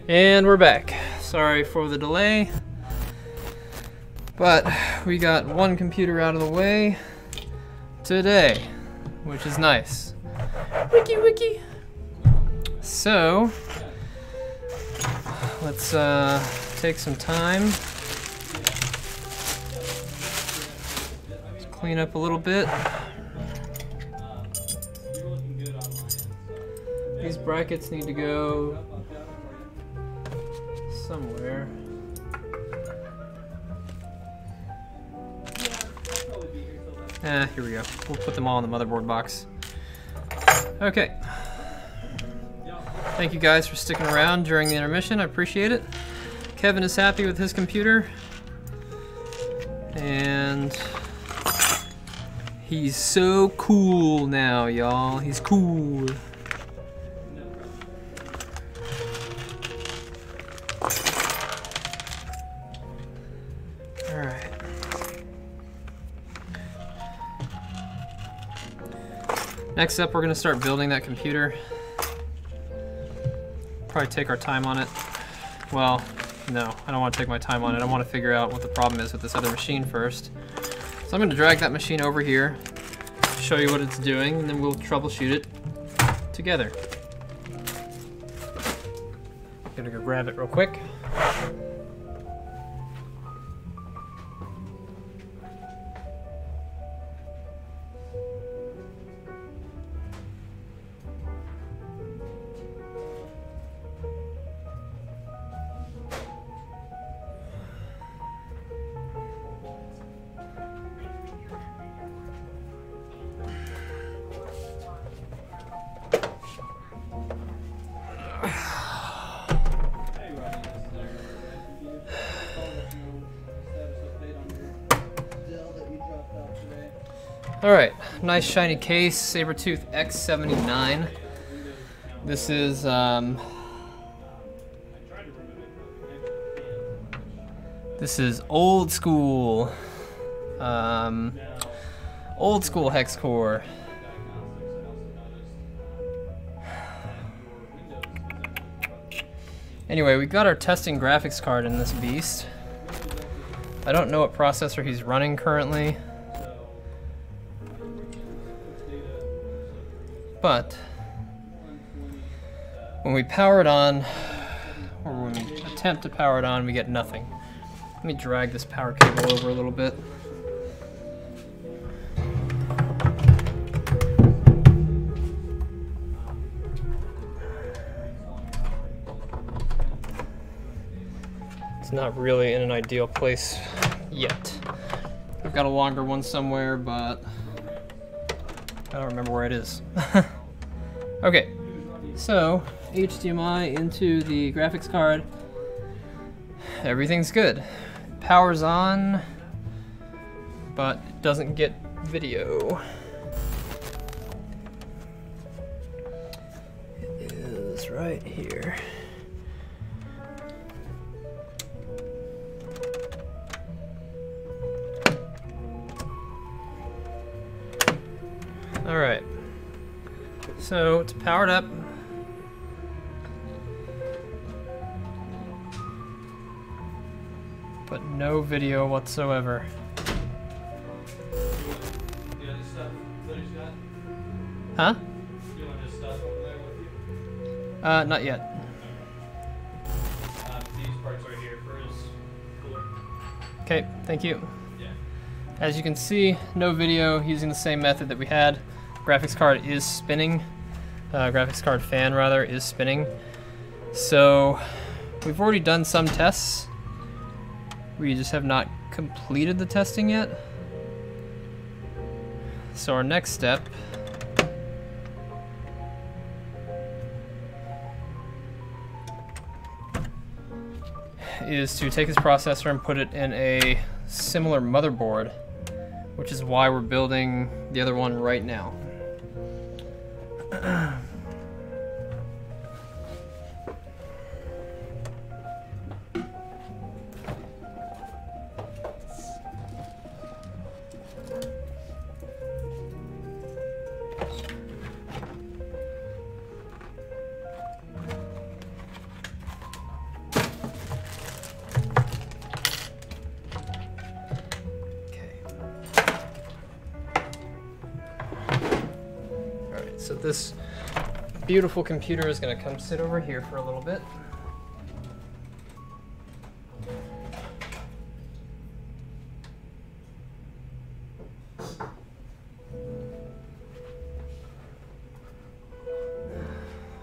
And we're back. Sorry for the delay, but we got one computer out of the way today, which is nice. Wiki wiki. So let's take some time, clean up a little bit. These brackets need to go somewhere. Here we go. We'll put them all in the motherboard box. Okay. Thank you guys for sticking around during the intermission. I appreciate it. Kevin is happy with his computer. And he's so cool now, y'all. He's cool. Alright. Next up, we're going to start building that computer. Probably take our time on it. Well, no, I don't want to take my time on it. I want to figure out what the problem is with this other machine first. So I'm going to drag that machine over here, show you what it's doing, and then we'll troubleshoot it together. Gonna go grab it real quick. Alright, nice shiny case, Sabertooth X79. This is, this is old school hex core. Anyway, we got our testing graphics card in this beast. I don't know what processor he's running currently, but when we power it on, or when we attempt to power it on, we get nothing. Let me drag this power cable over a little bit. It's not really in an ideal place yet. I've got a longer one somewhere, but I don't remember where it is. Okay, so HDMI into the graphics card. Everything's good. Power's on, but it doesn't get video. It is right here. All right, so it's powered up. But no video whatsoever. Huh? Not yet. These parts right here for his cooler. Okay, thank you. Yeah. As you can see, no video using the same method that we had. Graphics card is spinning. Graphics card fan, rather, is spinning. So we've already done some tests. We just have not completed the testing yet. So our next step is to take this processor and put it in a similar motherboard, which is why we're building the other one right now. this beautiful computer is gonna come sit over here for a little bit.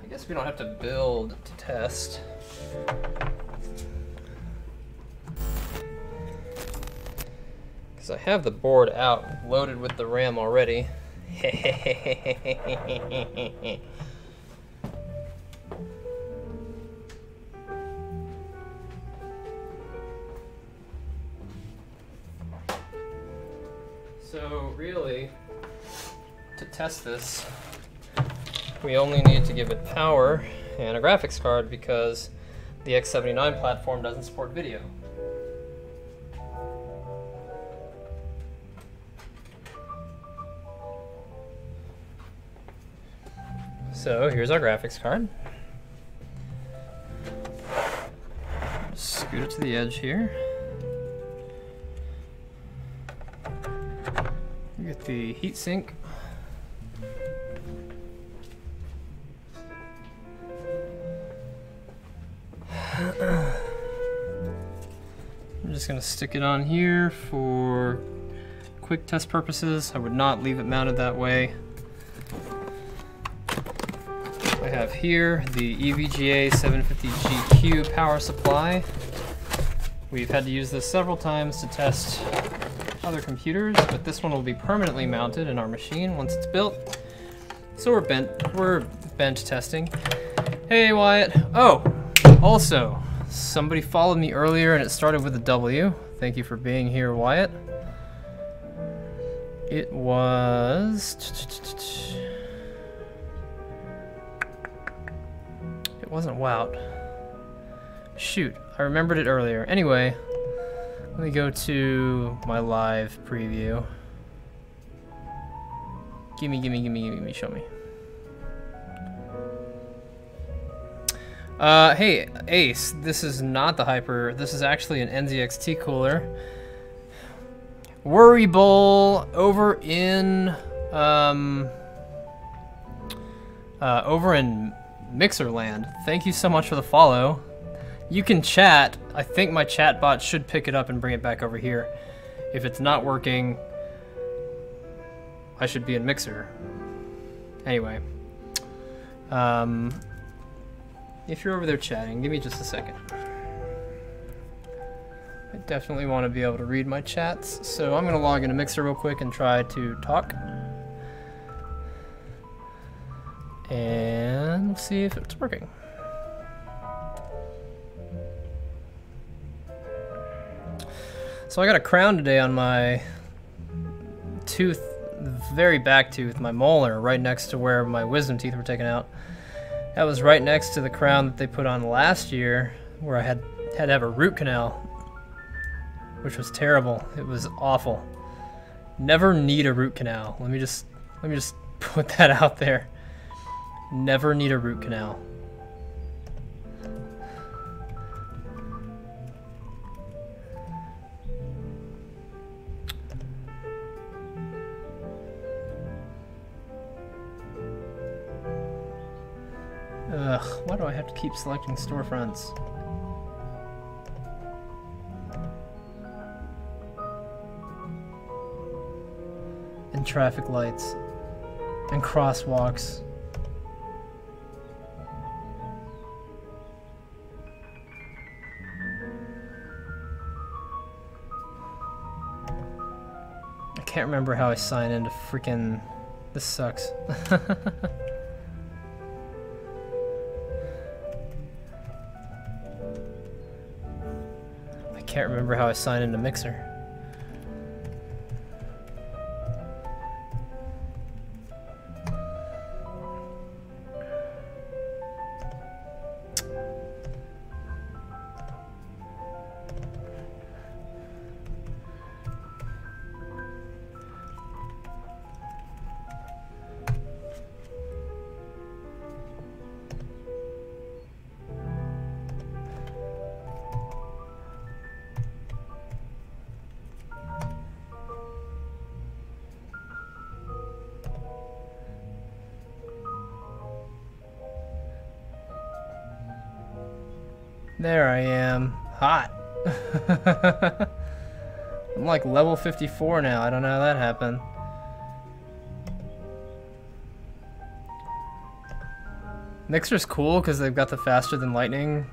I guess we don't have to build to test. Because I have the board out, loaded with the RAM already. So really, to test this, we only need to give it power and a graphics card because the X79 platform doesn't support video. So here's our graphics card. Scoot it to the edge here. Get the heatsink. I'm just gonna stick it on here for quick test purposes. I would not leave it mounted that way. I have here the EVGA 750GQ power supply. We've had to use this several times to test other computers, but this one will be permanently mounted in our machine once it's built. So we're bench testing. Hey Wyatt. Oh, also, somebody followed me earlier and it started with a W. Thank you for being here, Wyatt. It was... It wasn't Wout. Shoot, I remembered it earlier. Anyway, let me go to my live preview. Gimme, show me. Hey, Ace, this is not the Hyper, this is actually an NZXT cooler. Worry Bowl over in Mixerland. Thank you so much for the follow. You can chat. I think my chat bot should pick it up and bring it back over here. If it's not working, I should be in Mixer. Anyway. If you're over there chatting, give me just a second. I definitely want to be able to read my chats, so I'm going to log into Mixer real quick and try to talk. And we'll see if it's working. So I got a crown today on my tooth, the very back tooth, my molar, right next to where my wisdom teeth were taken out. That was right next to the crown that they put on last year, where I had to have a root canal, which was terrible. It was awful. Never need a root canal. Let me just put that out there. Never need a root canal. Ugh, why do I have to keep selecting storefronts? And traffic lights. And crosswalks. I can't remember how I sign into freaking... This sucks. I can't remember how I sign into Mixer. There I am. Hot. I'm like level 54 now. I don't know how that happened. Mixer's cool because they've got the faster than lightning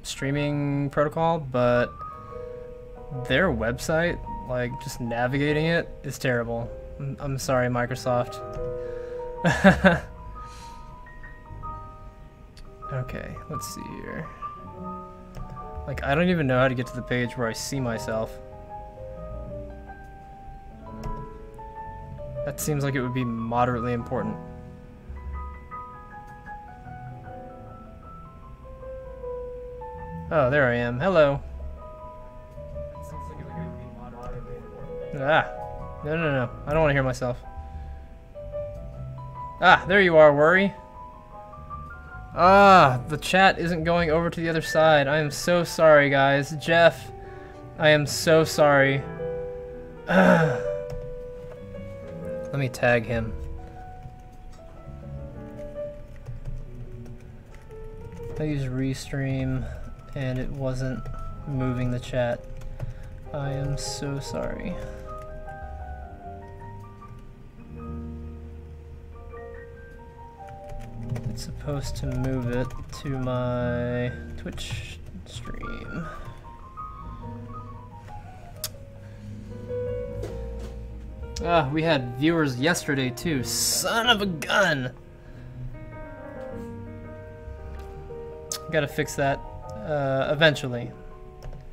streaming protocol, but their website, like just navigating it, is terrible. I'm sorry, Microsoft. Okay, let's see here. Like, I don't even know how to get to the page where I see myself. That seems like it would be moderately important. Oh, there I am. Hello. Ah. No. I don't want to hear myself. Ah, there you are, Worry. Ah, the chat isn't going over to the other side. I am so sorry, guys. Jeff, I am so sorry. Let me tag him. I used Restream and it wasn't moving the chat. I am so sorry. It's supposed to move it to my Twitch stream. Ah, we had viewers yesterday too. Son of a gun! Gotta fix that eventually.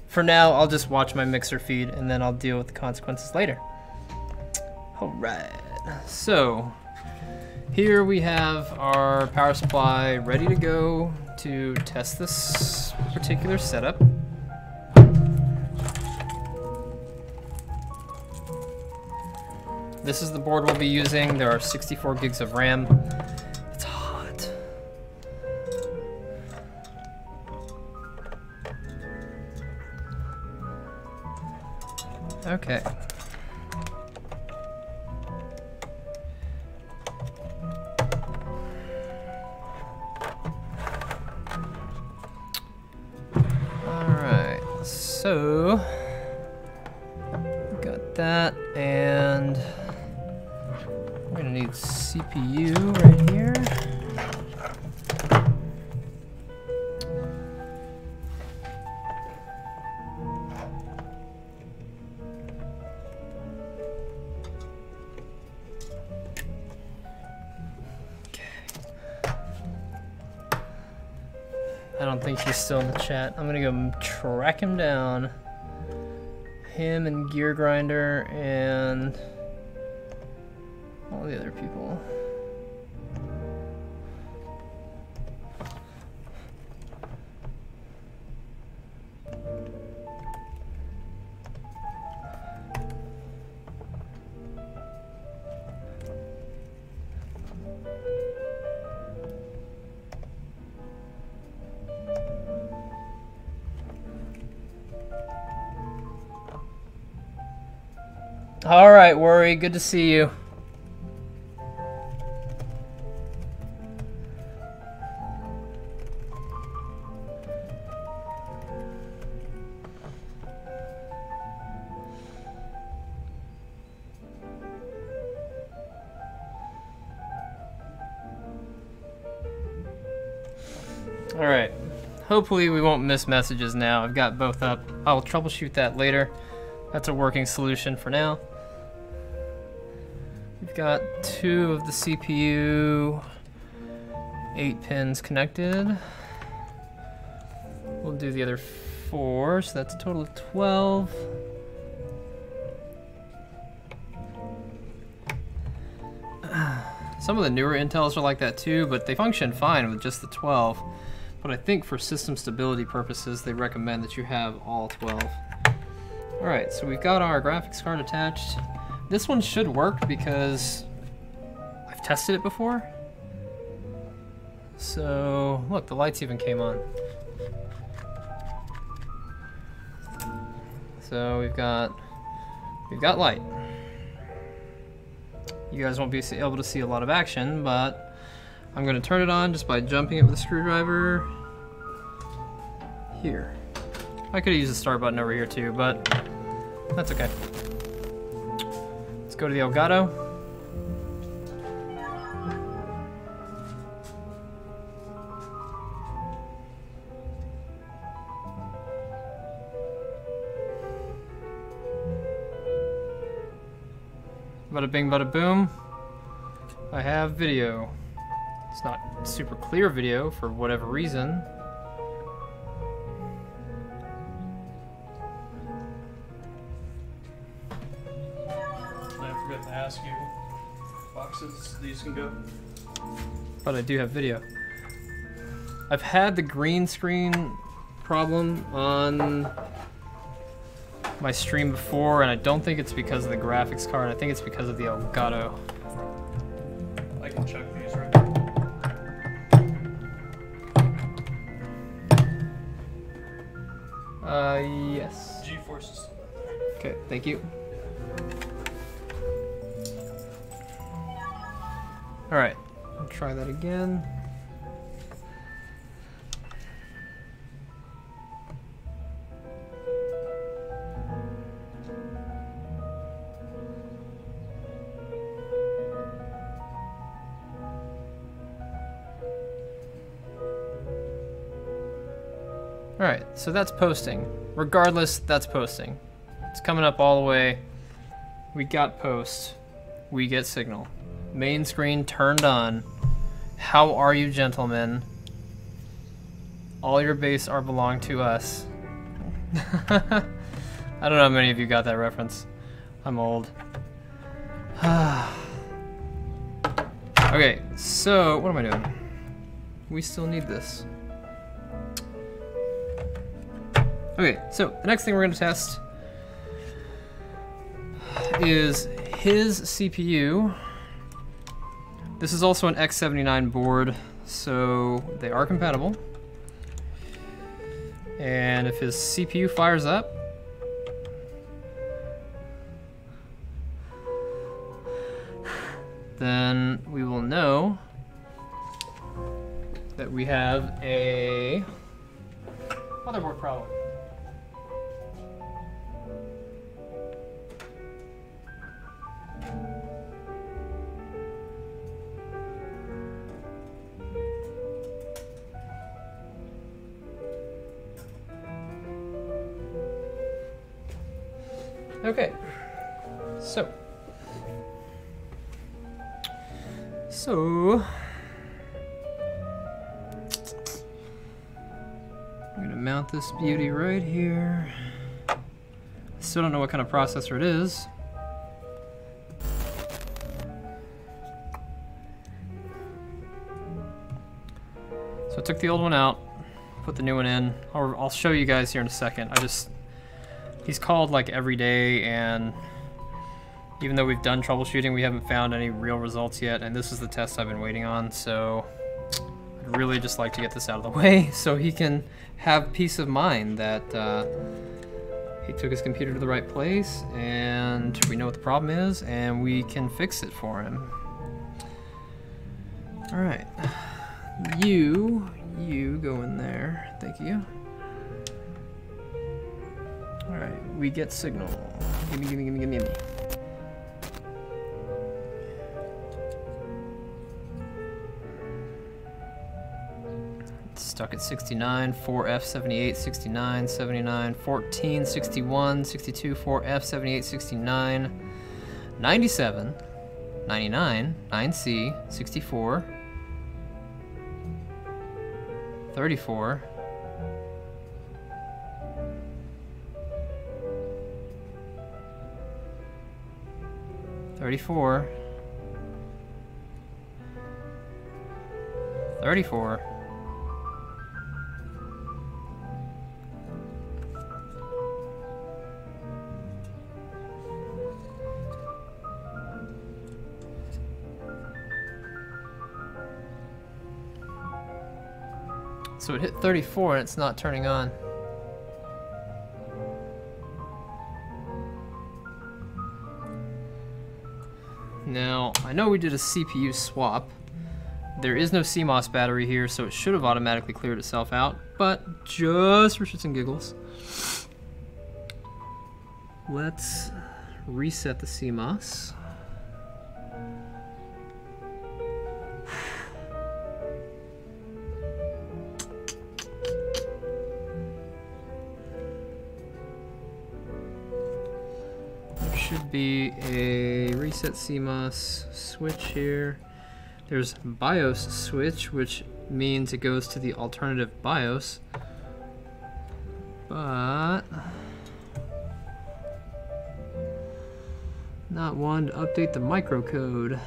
For now, I'll just watch my Mixer feed and then I'll deal with the consequences later. Alright, so here we have our power supply ready to go to test this particular setup. This is the board we'll be using. There are 64 gigs of RAM. It's hot. Okay. Alright, so got that, and we're gonna need CPU right here. I don't think he's still in the chat. I'm gonna go track him down. Him and Gear Grinder and all the other people. All right, Worry, good to see you. All right, hopefully we won't miss messages now. I've got both up. I'll troubleshoot that later. That's a working solution for now. We've got 2 of the CPU 8 pins connected. We'll do the other 4, so that's a total of 12. Some of the newer Intels are like that too, but they function fine with just the 12. But I think for system stability purposes, they recommend that you have all 12. Alright, so we've got our graphics card attached. This one should work because I've tested it before. So, look, the lights even came on. So we've got light. You guys won't be able to see a lot of action, but I'm going to turn it on just by jumping it with a screwdriver. here. I could have used the start button over here too, but that's okay. Let's go to the Elgato. Bada bing, bada boom. I have video. It's not super clear video for whatever reason. I forgot to ask you. Boxes these can go. But I do have video. I've had the green screen problem on my stream before, and I don't think it's because of the graphics card. I think it's because of the Elgato. I can check these right now. Yes. G-Force is still there. Okay, thank you. All right, I'll try that again. Alright, so that's posting. Regardless, that's posting. It's coming up all the way. We got post. We get signal. Main screen turned on. How are you, gentlemen? All your base are belong to us. I don't know how many of you got that reference. I'm old. Okay, so what am I doing? We still need this. Okay, so the next thing we're going to test is his CPU. This is also an X79 board, so they are compatible. And if his CPU fires up, then we will know that we have a motherboard problem. Okay, so I'm gonna mount this beauty right here. I still don't know what kind of processor it is. So I took the old one out, put the new one in. I'll show you guys here in a second. He's called like every day, and even though we've done troubleshooting, we haven't found any real results yet, and this is the test I've been waiting on, so I'd really just like to get this out of the way so he can have peace of mind that he took his computer to the right place, and we know what the problem is, and we can fix it for him. Alright. You go in there. Thank you. Alright, we get signal. Gimme. It's stuck at 69, 4F, 78, 69, 79, 14, 61, 62, 4F, 78, 69, 97, 99, 9C, 64, 34, 34, 34, so it hit 34 and it's not turning on. Now, I know we did a CPU swap, There is no CMOS battery here, so it should have automatically cleared itself out, but just for shits and giggles, let's reset the CMOS. There should be a reset CMOS switch here. There's BIOS switch, which means it goes to the alternative BIOS, but not one to update the microcode.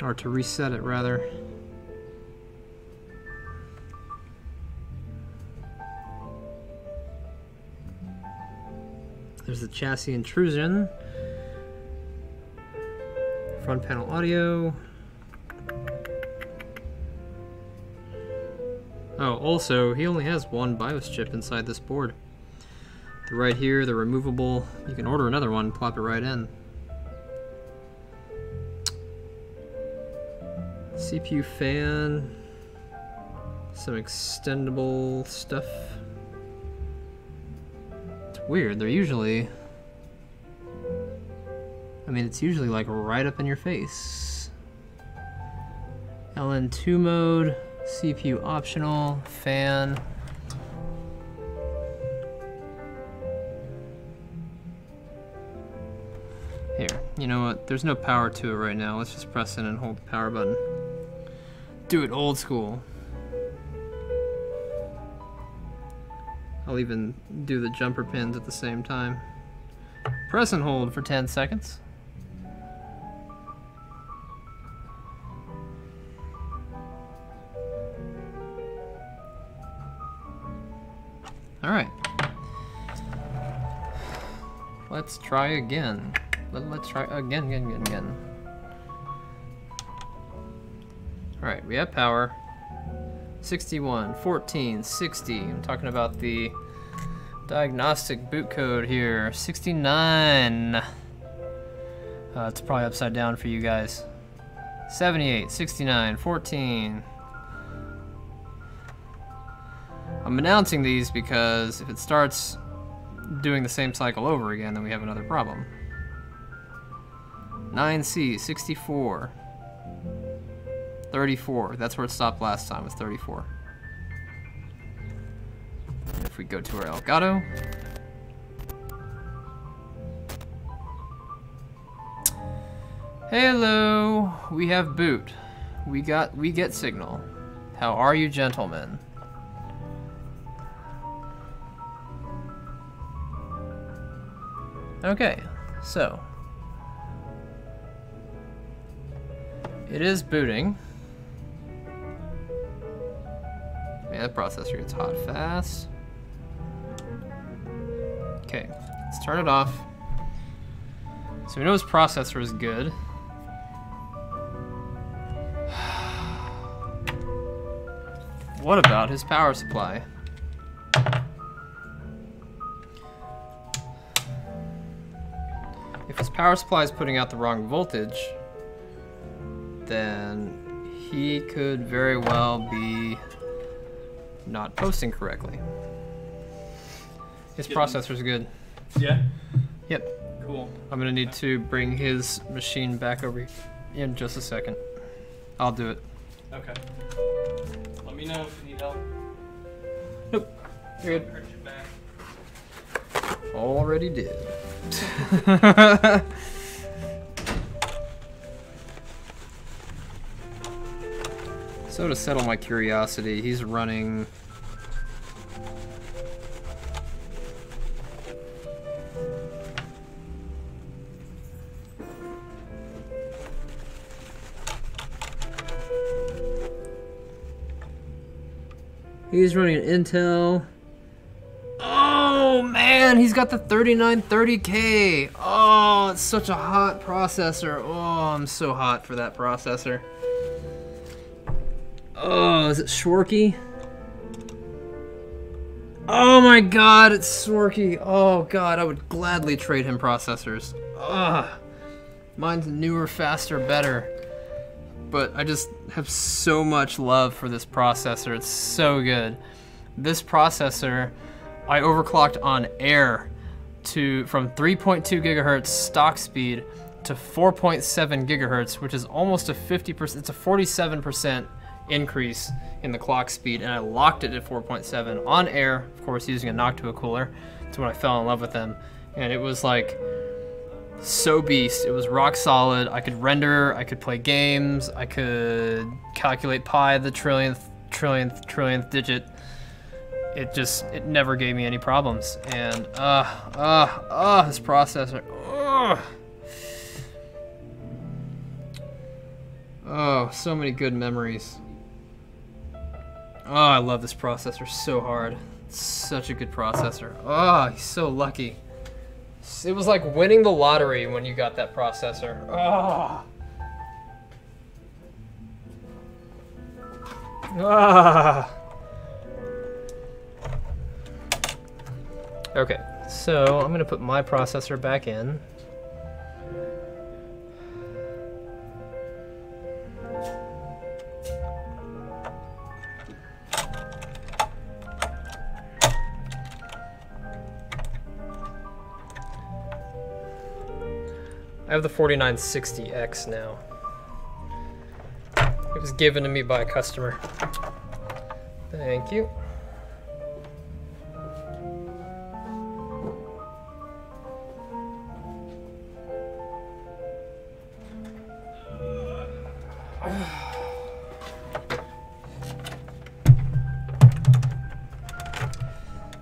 Or to reset it, rather. There's the chassis intrusion. Front panel audio. Oh, also, he only has one BIOS chip inside this board. The right here, the removable, you can order another one, plop it right in. CPU fan, some extendable stuff. It's weird, they're usually, I mean, it's usually like right up in your face. LN2 mode, CPU optional, fan. Here, you know what? There's no power to it right now. Let's just press in and hold the power button. Do it old school. I'll even do the jumper pins at the same time. Press and hold for 10 seconds. All right. Let's try again. Let's try again. All right, we have power. 61, 14, 60. I'm talking about the diagnostic boot code here. 69. It's probably upside down for you guys. 78, 69, 14. I'm announcing these because if it starts doing the same cycle over again, then we have another problem. 9C, 64. 34, that's where it stopped last time, was 34. If we go to our Elgato. Hello, we have boot. We get signal. How are you, gentlemen? Okay, so it is booting. Man, that processor gets hot fast. Okay, let's turn it off. So we know his processor is good. What about his power supply? If his power supply is putting out the wrong voltage, then he could very well be not posting correctly. His processor's good. Yeah? Yep. Cool. I'm gonna need to bring his machine back over in just a second. I'll do it. Okay. Let me know if you need help. Nope. You're good. Hurt your back. Already did. So to settle my curiosity, he's running an Intel. Oh man, he's got the 3930K. Oh, it's such a hot processor. Oh, I'm so hot for that processor. Oh, is it Schwarky? Oh my god, it's Swarky. Oh god, I would gladly trade him processors. Ugh. Mine's newer, faster, better. But I just have so much love for this processor. It's so good. This processor, I overclocked on air from 3.2 gigahertz stock speed to 4.7 gigahertz, which is almost a 50%, it's a 47% increase in the clock speed, and I locked it at 4.7 on air, of course, using a Noctua cooler. That's when I fell in love with them. And it was like, so beast. It was rock solid. I could render, I could play games, I could calculate pi the trillionth digit. It never gave me any problems. And this processor. Oh, so many good memories. Oh, I love this processor so hard. It's such a good processor. Oh, he's so lucky. It was like winning the lottery when you got that processor. Oh. Ah. Okay, so I'm gonna put my processor back in. I have the 4960X now. It was given to me by a customer. Thank you.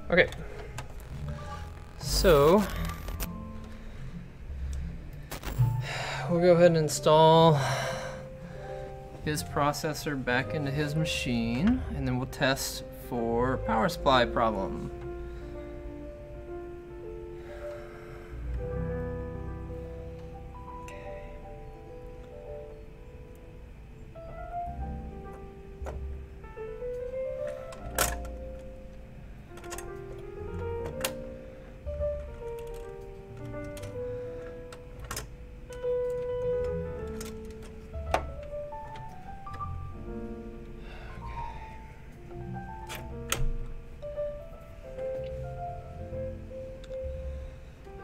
Okay. So we'll go ahead and install his processor back into his machine, and then we'll test for power supply problem.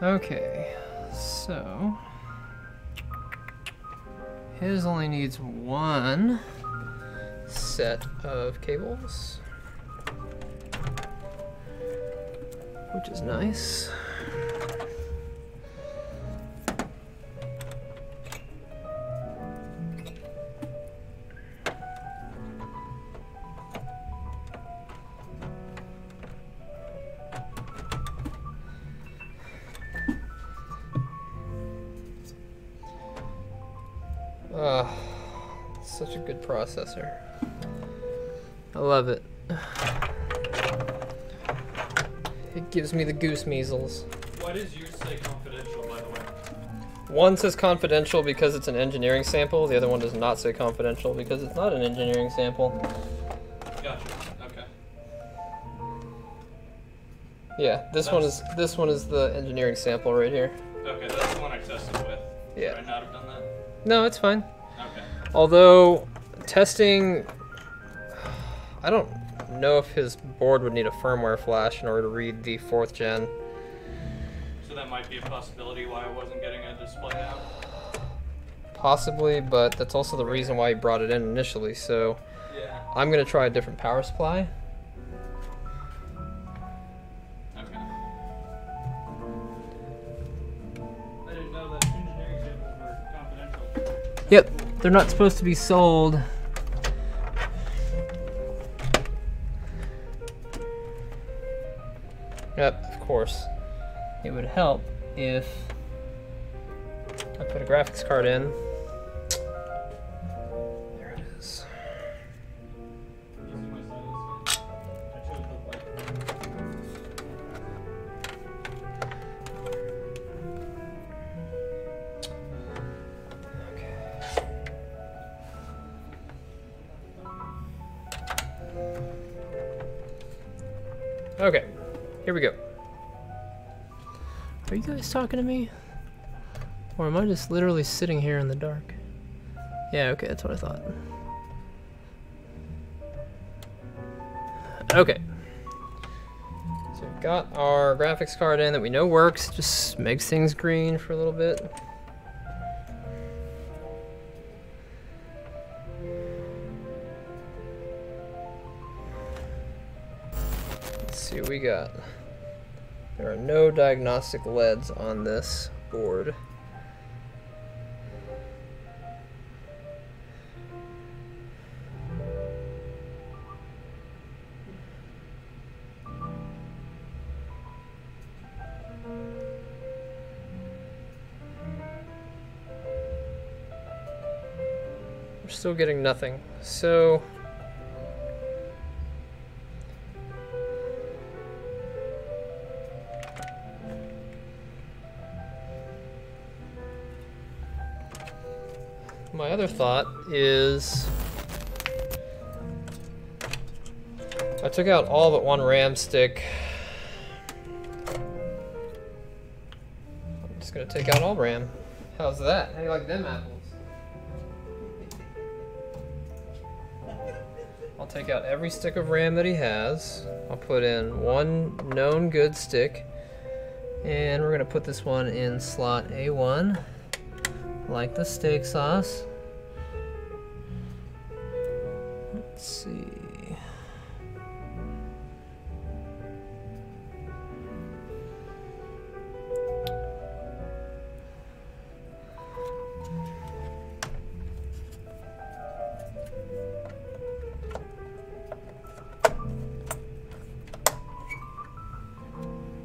Okay, so his only needs one set of cables, which is nice. Such a good processor. I love it. It gives me the goose measles. Why does yours say confidential, by the way? One says confidential because it's an engineering sample. The other one does not say confidential because it's not an engineering sample. Gotcha. Okay. Yeah, this one is the engineering sample right here. Okay, that's the one I tested with. Yeah. Should I not have done that? No, it's fine. Okay. Although testing, I don't know if his board would need a firmware flash in order to read the 4th gen. So that might be a possibility why I wasn't getting a display out? Possibly, but that's also the reason why he brought it in initially, so Yeah. I'm going to try a different power supply. Okay. I didn't know that engineering samples were confidential. Yep, they're not supposed to be sold. Yep, of course. It would help if I put a graphics card in. There it is. Using my stylus. I chose the white. Okay, here we go. Are you guys talking to me? Or am I just literally sitting here in the dark? Yeah, okay, that's what I thought. Okay. So we've got our graphics card in that we know works, just makes things green for a little bit. Let's see what we got. There are no diagnostic LEDs on this board. We're still getting nothing. So my other thought is I took out all but one RAM stick. I'm just gonna take out all RAM. How's that? How do you like them apples? I'll take out every stick of RAM that he has. I'll put in one known good stick. And we're gonna put this one in slot A1, like the steak sauce. Let's see.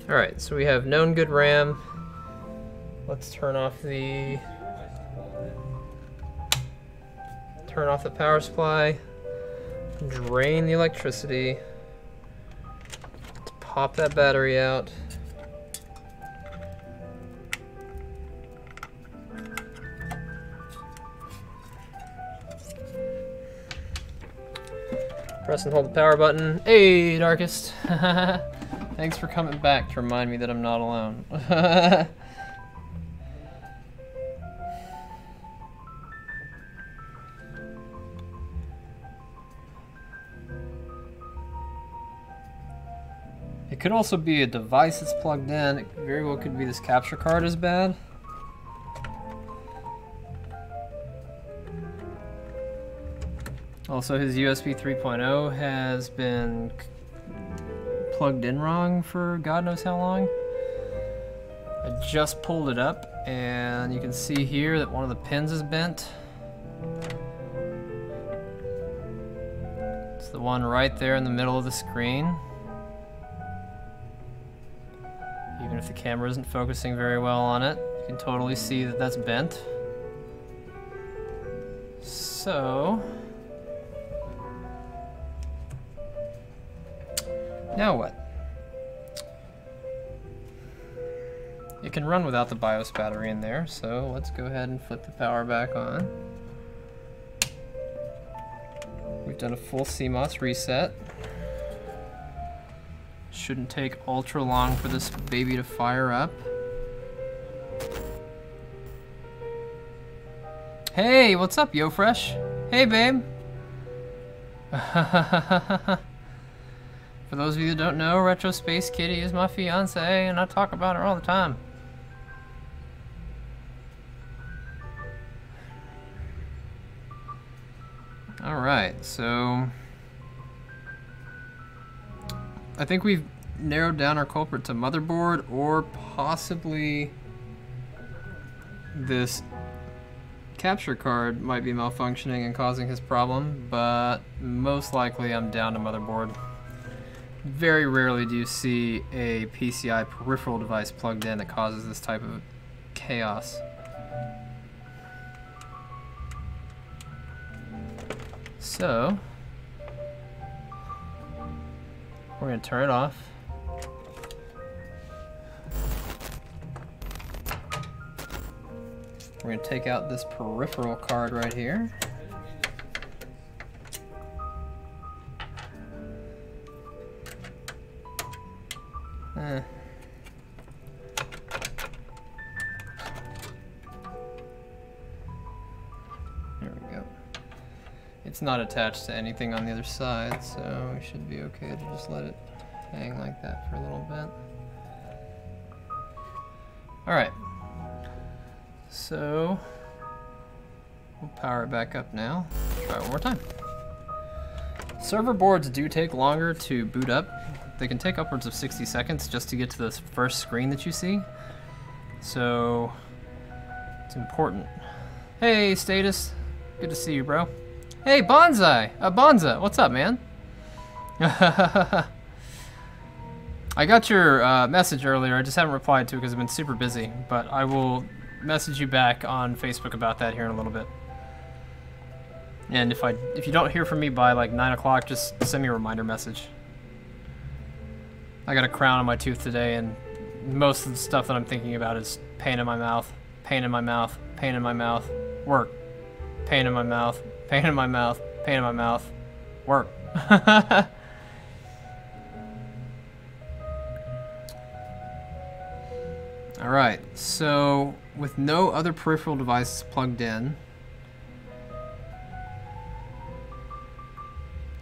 Alright, so we have known good RAM. Let's turn off the power supply, drain the electricity, let's pop that battery out. Press and hold the power button. Hey, Darkest. Thanks for coming back to remind me that I'm not alone. It could also be a device that's plugged in. It very well could be this capture card is bad. Also, his USB 3.0 has been plugged in wrong for God knows how long. I just pulled it up and you can see here that one of the pins is bent. It's the one right there in the middle of the screen. Even if the camera isn't focusing very well on it, you can totally see that that's bent. So now what? It can run without the BIOS battery in there, so let's go ahead and flip the power back on. We've done a full CMOS reset. Shouldn't take ultra long for this baby to fire up. Hey, what's up, YoFresh? Hey, babe. For those of you that don't know, Retro Space Kitty is my fiance, and I talk about her all the time. Alright, so I think we've narrowed down our culprit to motherboard, or possibly this capture card might be malfunctioning and causing his problem, but most likely I'm down to motherboard. Very rarely do you see a PCI peripheral device plugged in that causes this type of chaos. So we're going to turn it off. We're going to take out this peripheral card right here. it's not attached to anything on the other side, so we should be okay to just let it hang like that for a little bit. Alright, so we'll power it back up now. Try it one more time. Server boards do take longer to boot up. They can take upwards of 60 seconds just to get to this first screen that you see. So it's important. Hey, Status. Good to see you, bro. Hey, Bonsai! Bonza, what's up, man? I got your message earlier. I just haven't replied to it because I've been super busy. But I will message you back on Facebook about that here in a little bit. And if you don't hear from me by like 9 o'clock, just send me a reminder message. I got a crown on my tooth today, and most of the stuff that I'm thinking about is pain in my mouth, pain in my mouth, pain in my mouth, work, pain in my mouth, pain in my mouth, pain in my mouth, work. Alright, so with no other peripheral devices plugged in,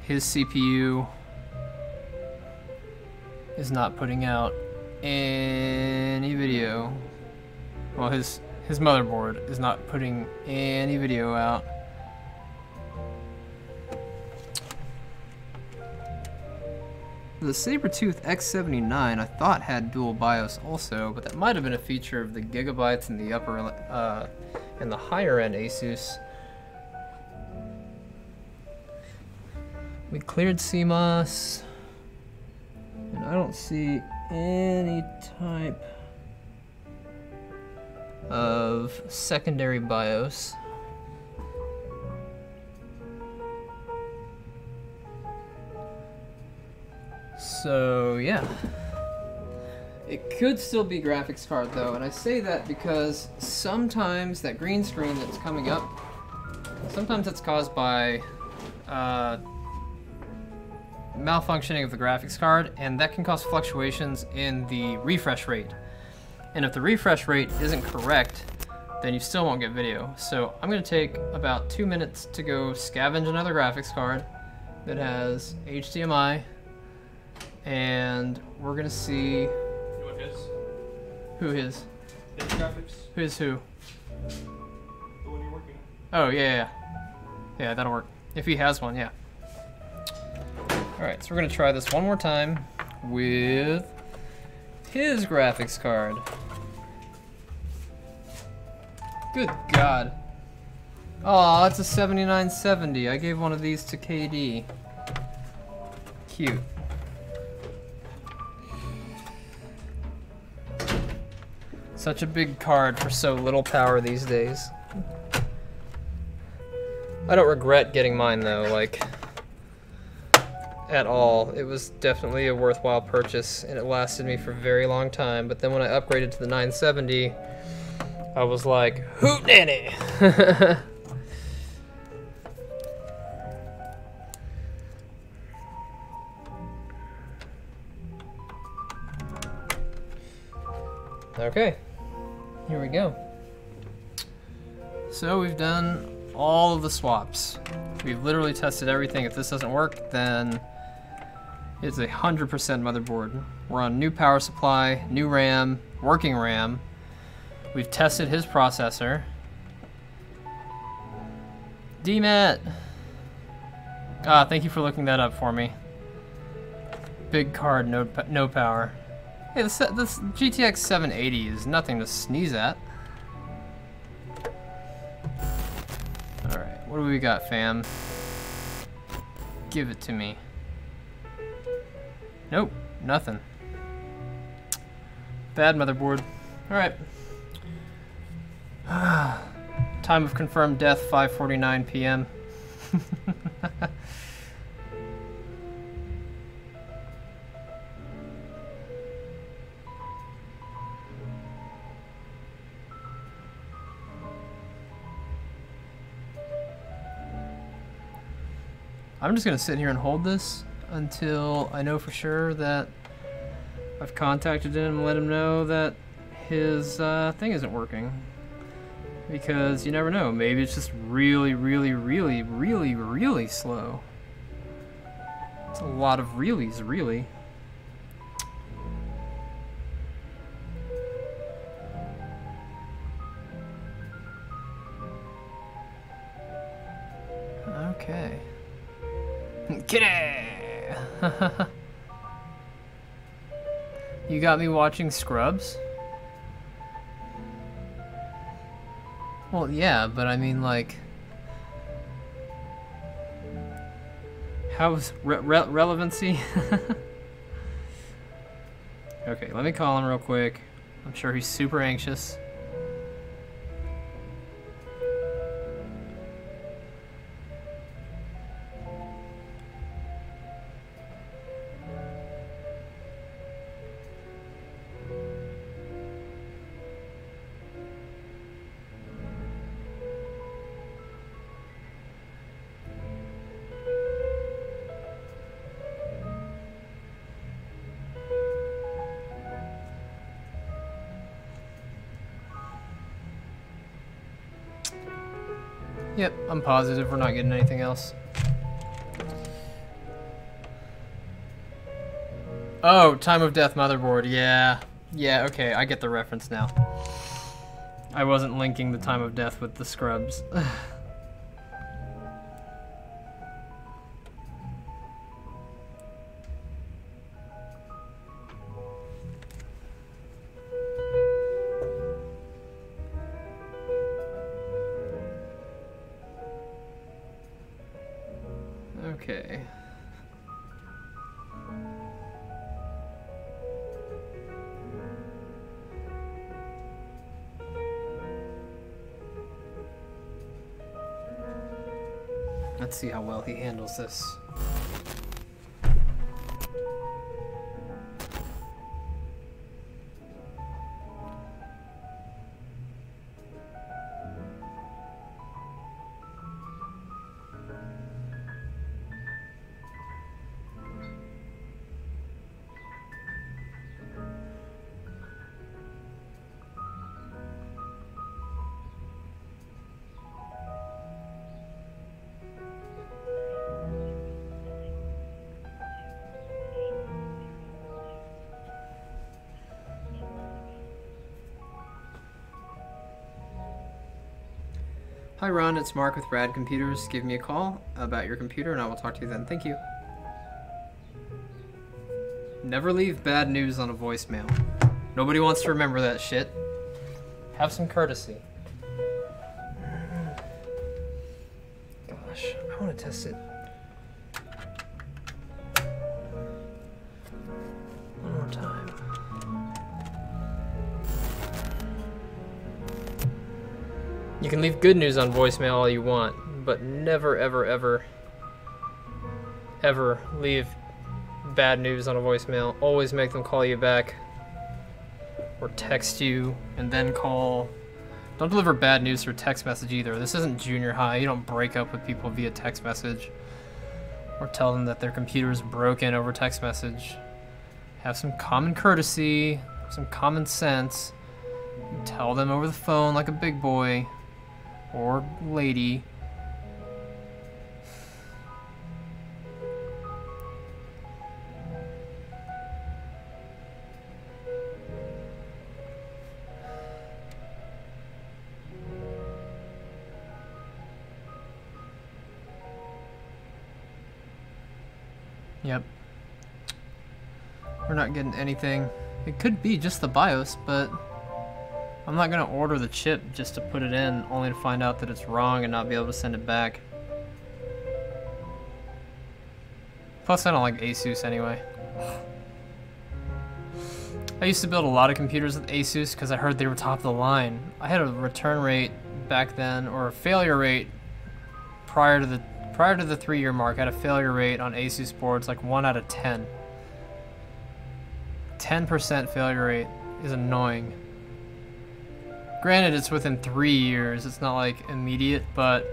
his CPU is not putting out any video. Well, his motherboard is not putting any video out. The Sabertooth X79 I thought had dual BIOS also, but that might have been a feature of the Gigabytes in the upper and the higher end Asus. We cleared CMOS, and I don't see any type of secondary BIOS. So yeah, it could still be graphics card though, and I say that because sometimes that green screen that's coming up, sometimes it's caused by malfunctioning of the graphics card, and that can cause fluctuations in the refresh rate. And if the refresh rate isn't correct, then you still won't get video. So I'm going to take about 2 minutes to go scavenge another graphics card that has HDMI, and we're going to see... You want his? Who his? His graphics? Who's who? The one you're working on. Oh, yeah. Yeah, that'll work. If he has one, yeah. Alright, so we're going to try this one more time with his graphics card. Good God. Aw, it's a 7970. I gave one of these to KD. Cute. Such a big card for so little power these days. I don't regret getting mine though, like, at all. It was definitely a worthwhile purchase, and it lasted me for a very long time. But then when I upgraded to the 970, I was like, hootenanny! Okay, here we go. So we've done all of the swaps. We've literally tested everything. If this doesn't work, then it's 100% motherboard. We're on new power supply, new RAM, working RAM. We've tested his processor. DMAT! Ah, thank you for looking that up for me. Big card, no power. Hey, this GTX 780 is nothing to sneeze at. Alright, what do we got, fam? Give it to me. Nope, nothing. Bad motherboard. Alright. Time of confirmed death, 5:49 p.m. I'm just gonna sit here and hold this until I know for sure that I've contacted him and let him know that his thing isn't working. because you never know. Maybe it's just really, really, really, really, really slow. It's a lot of reallys, really. Okay. Kitty! You got me watching Scrubs? Well, yeah, but I mean, like... How's relevancy? Okay, let me call him real quick. I'm sure he's super anxious. Yep, I'm positive we're not getting anything else. Oh, Time of Death motherboard, yeah. Yeah, okay, I get the reference now. I wasn't linking the Time of Death with the Scrubs. Okay. Let's see how well he handles this. Hi Ron, it's Mark with Rad Computers. Give me a call about your computer and I will talk to you then. Thank you. Never leave bad news on a voicemail. Nobody wants to remember that shit. Have some courtesy. Gosh, I want to test it. One more time. You can leave good news on voicemail all you want, but never, ever, ever, ever leave bad news on a voicemail. Always make them call you back or text you and then call. Don't deliver bad news through text message either. This isn't junior high. You don't break up with people via text message or tell them that their computer is broken over text message. Have some common courtesy, some common sense. Tell them over the phone like a big boy. Or lady. Yep. We're not getting anything. It could be just the BIOS, but I'm not gonna order the chip just to put it in, only to find out that it's wrong and not be able to send it back. Plus, I don't like ASUS anyway. I used to build a lot of computers with ASUS because I heard they were top of the line. I had a return rate back then, or a failure rate prior to the 3-year mark. I had a failure rate on ASUS boards like 1 out of 10. 10% failure rate is annoying. Granted, it's within 3 years, it's not like immediate, but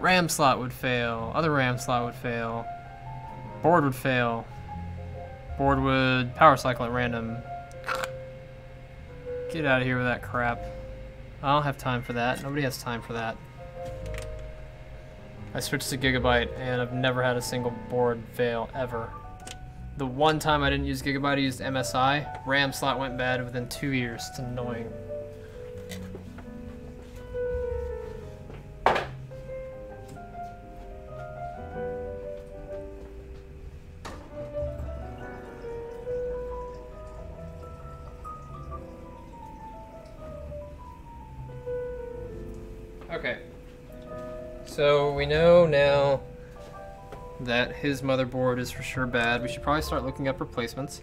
RAM slot would fail, other RAM slot would fail, board would fail, board would power cycle at random. Get out of here with that crap. I don't have time for that. Nobody has time for that. I switched to Gigabyte and I've never had a single board fail ever. The one time I didn't use Gigabyte, I used MSI. RAM slot went bad within 2 years. It's annoying. Okay. So we know now that his motherboard is for sure bad. We should probably start looking up replacements.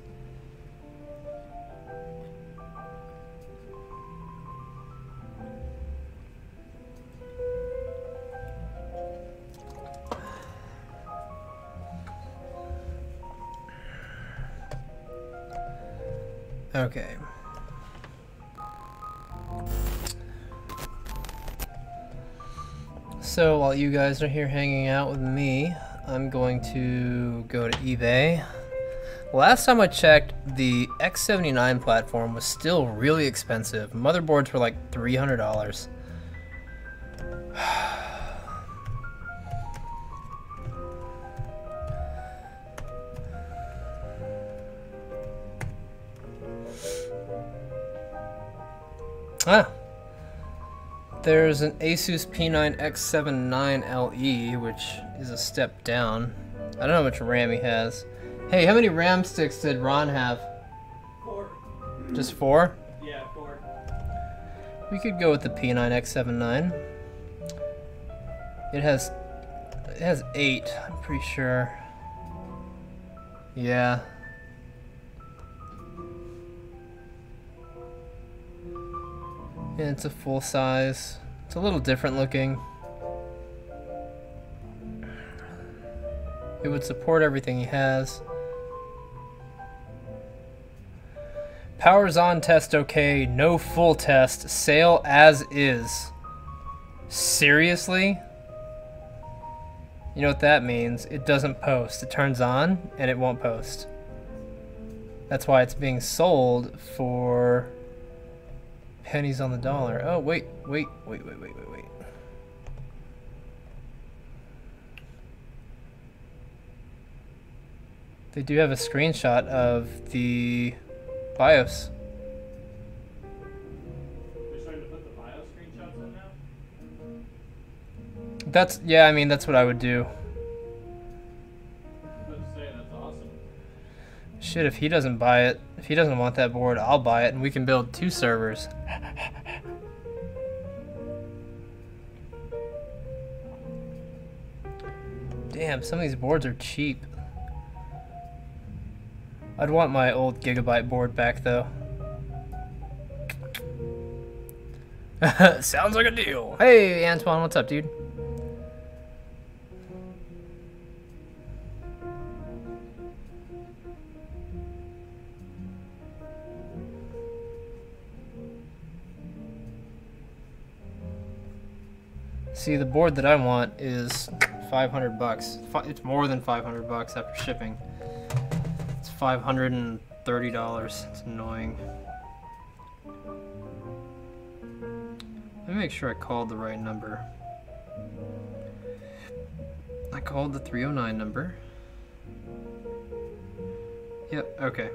Okay. So while you guys are here hanging out with me, I'm going to go to eBay. Last time I checked, the X79 platform was still really expensive. Motherboards were like $300. There's an Asus P9X79LE, which is a step down. I don't know how much RAM he has. Hey, how many RAM sticks did Ron have? 4. Just 4? Yeah, 4. We could go with the P9X79. It has 8, I'm pretty sure. Yeah. And it's a full size. It's a little different looking. It would support everything he has. Power's on, test okay, no full test, sale as is. Seriously? You know what that means? It doesn't post. It turns on and it won't post. That's why it's being sold for pennies on the dollar. Oh, wait. They do have a screenshot of the BIOS. They're starting to put the BIOS screenshots in now? That's, yeah, I mean, that's what I would do. Let's say that's awesome. Shit, if he doesn't buy it, if he doesn't want that board, I'll buy it and we can build 2 servers. Damn, some of these boards are cheap. I'd want my old Gigabyte board back though. Sounds like a deal. Hey, Antoine, what's up, dude? See, the board that I want is 500 bucks. It's more than 500 bucks after shipping. It's $530. It's annoying. Let me make sure I called the right number. I called the 309 number. Yep, okay.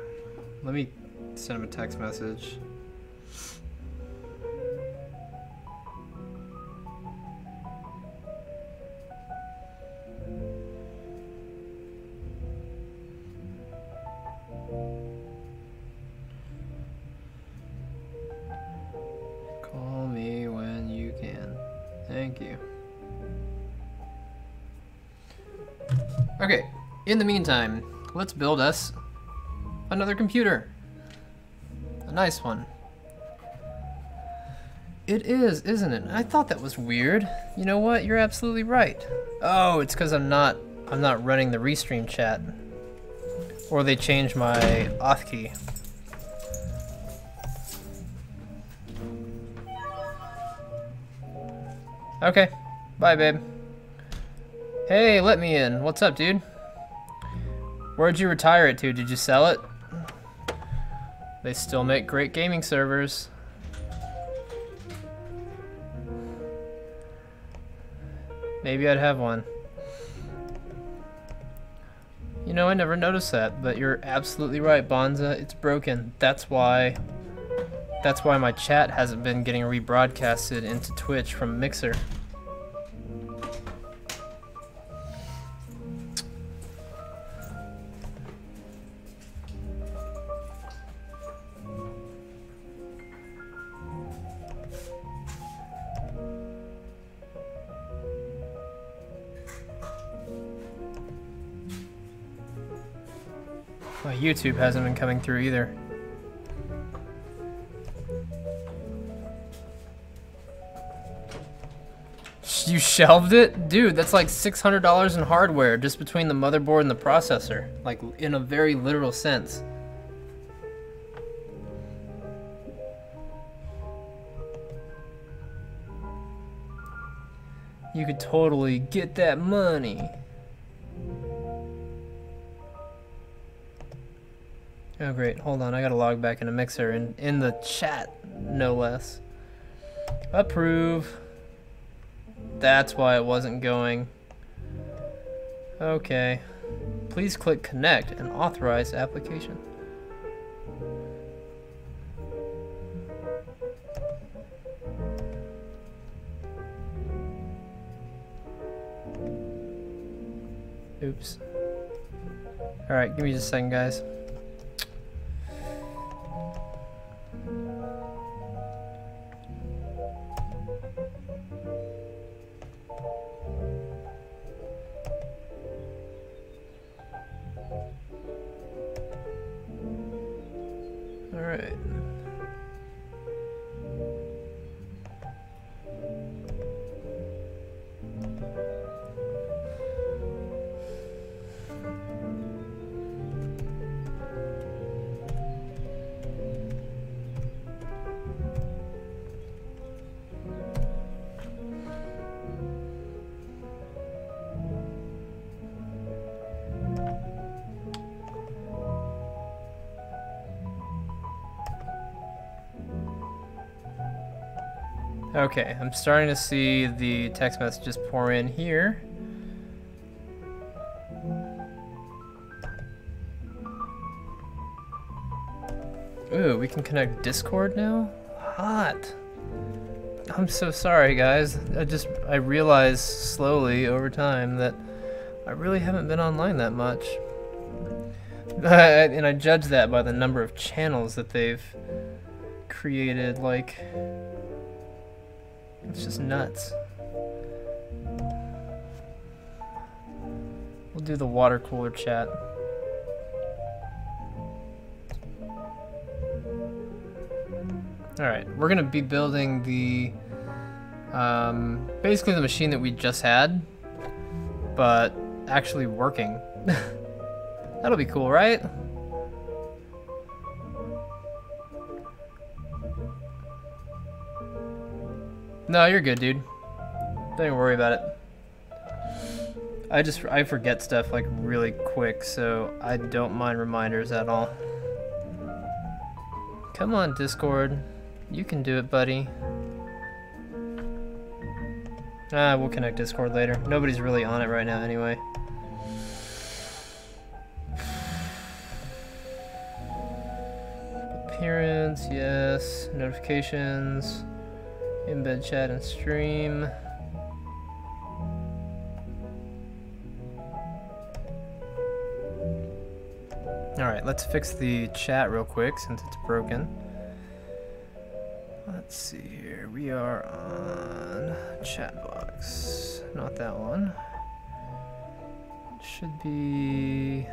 Let me send him a text message. Call me when you can. Thank you. Okay, in the meantime, let's build us another computer. A nice one. It is, isn't it? I thought that was weird. You know what? You're absolutely right. Oh, it's because I'm not running the Restream chat. Or they changed my auth key. Okay. Bye, babe. Hey, let me in. What's up, dude? Where'd you retire it to? Did you sell it? They still make great gaming servers. Maybe I'd have one. You know, I never noticed that, but you're absolutely right, Bonza. It's broken. That's why my chat hasn't been getting rebroadcasted into Twitch from Mixer. My YouTube hasn't been coming through either. You shelved it? Dude, that's like $600 in hardware just between the motherboard and the processor. Like, in a very literal sense. You could totally get that money. Oh great, hold on, I gotta log back into Mixer and in the chat, no less. Approve. That's why it wasn't going. Okay. Please click connect and authorize application. Oops. Alright, give me just a second, guys. Alright. Okay, I'm starting to see the text messages pour in here. Ooh, we can connect Discord now? Hot. I'm so sorry, guys. I realized slowly over time that I really haven't been online that much. And I judge that by the number of channels that they've created, like... It's just nuts. We'll do the water cooler chat. Alright, we're gonna be building the basically the machine that we just had, but actually working. That'll be cool, right? No, you're good, dude. Don't even worry about it. I forget stuff like really quick, so I don't mind reminders at all. Come on, Discord. You can do it, buddy. We'll connect Discord later. Nobody's really on it right now anyway. Appearance, yes. Notifications. Embed chat and stream. Alright, let's fix the chat real quick since it's broken. Let's see here. We are on chat box. Not that one. It should be...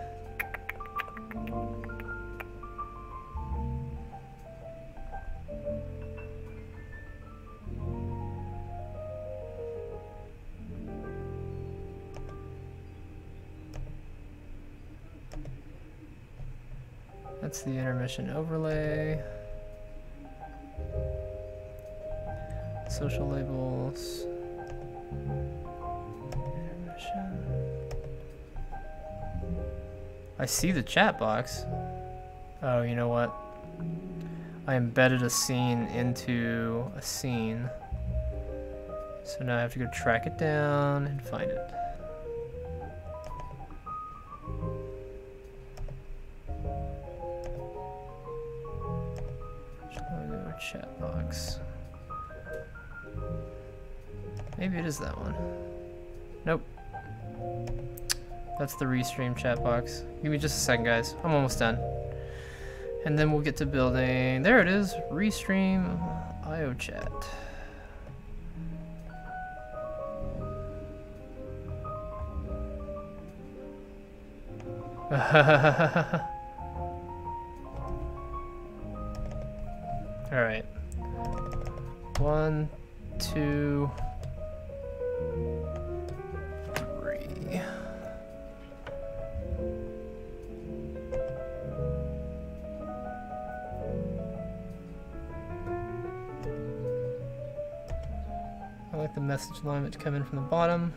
That's the intermission overlay. Social labels. Intermission. I see the chat box. Oh, you know what? I embedded a scene into a scene. So now I have to go track it down and find it. Chat box. Maybe it is that one. Nope. That's the restream chat box. Give me just a second, guys. I'm almost done. And then we'll get to building. There it is. Restream IO chat. All right. 1, 2, 3. I like the message alignment to come in from the bottom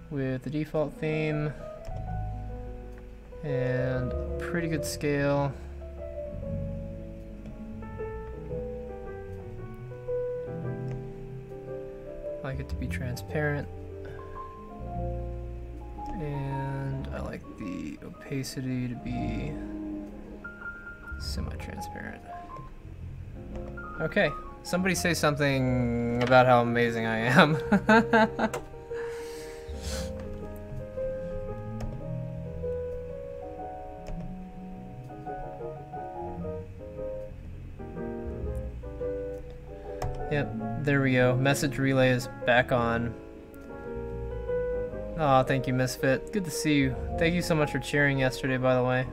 with the default theme and pretty good scale. I like it to be transparent, and I like the opacity to be semi-transparent. Okay, somebody say something about how amazing I am. Yep, there we go. Message relay is back on. Aw, thank you, Misfit. Good to see you. Thank you so much for cheering yesterday, by the way.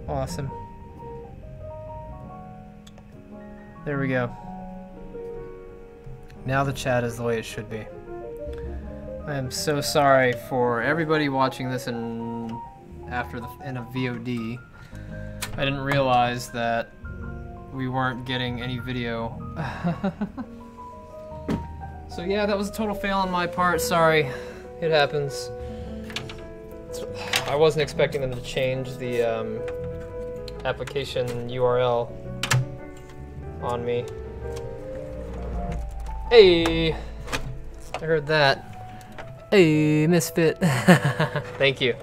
Awesome. There we go. Now the chat is the way it should be. I am so sorry for everybody watching this in a VOD. I didn't realize that we weren't getting any video. So yeah, that was a total fail on my part. Sorry, it happens. I wasn't expecting them to change the application URL on me. Hey, I heard that. Hey, Misfit. Thank you.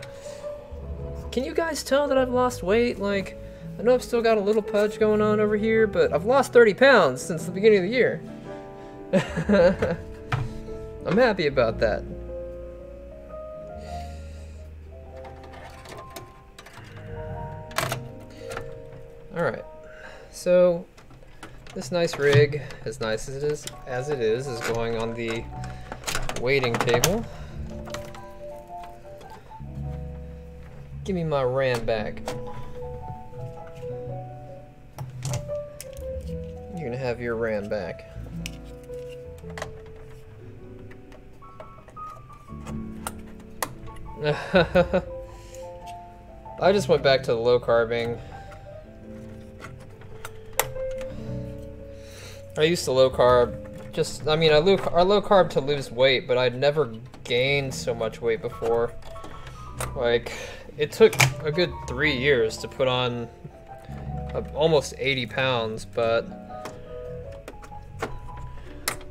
Can you guys tell that I've lost weight? Like, I know I've still got a little pudge going on over here, but I've lost 30 pounds since the beginning of the year. I'm happy about that. Alright, so this nice rig, as nice as it is going on the waiting table. Give me my RAM back. You're gonna have your RAM back. I just went back to the low carbing. I used to low carb, I low carb to lose weight, but I'd never gained so much weight before. Like, it took a good 3 years to put on almost 80 pounds, but it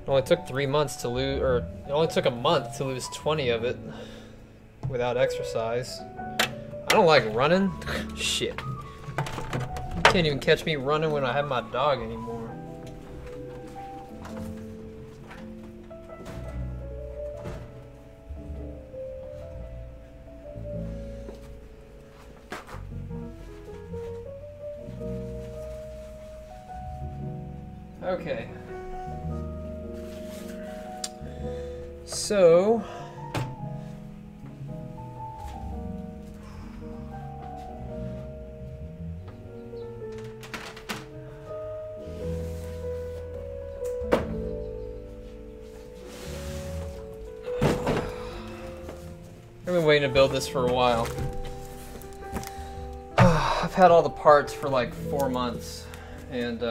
only took 3 months to lose, or it only took a month to lose 20 of it without exercise. I don't like running. Shit. You can't even catch me running when I have my dog anymore. Okay. So I've been waiting to build this for a while. I've had all the parts for like 4 months and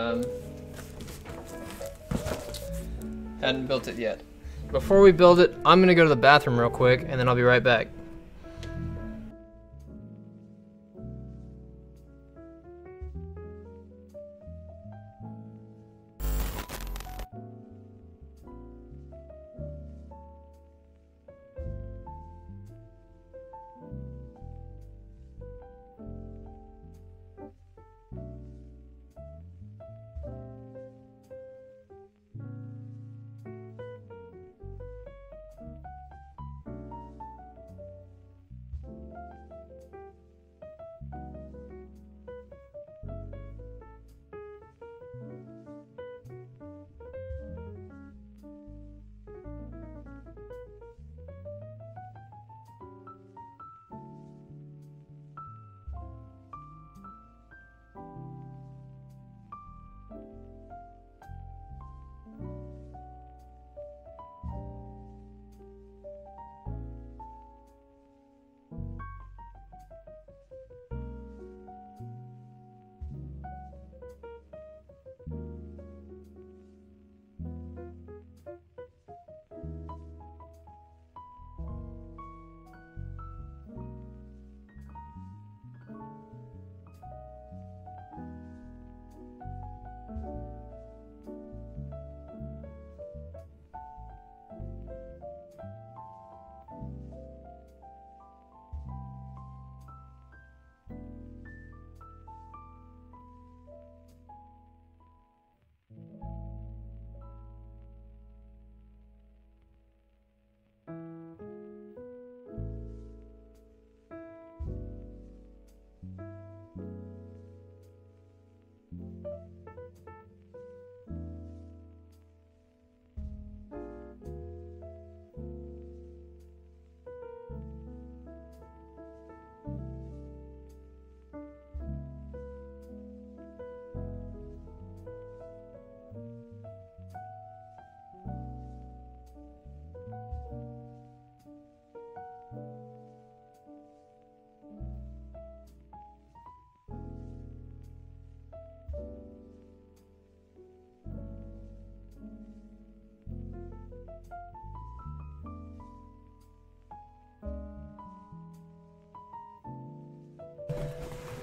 hadn't built it yet. before we build it, I'm gonna go to the bathroom real quick, and then I'll be right back.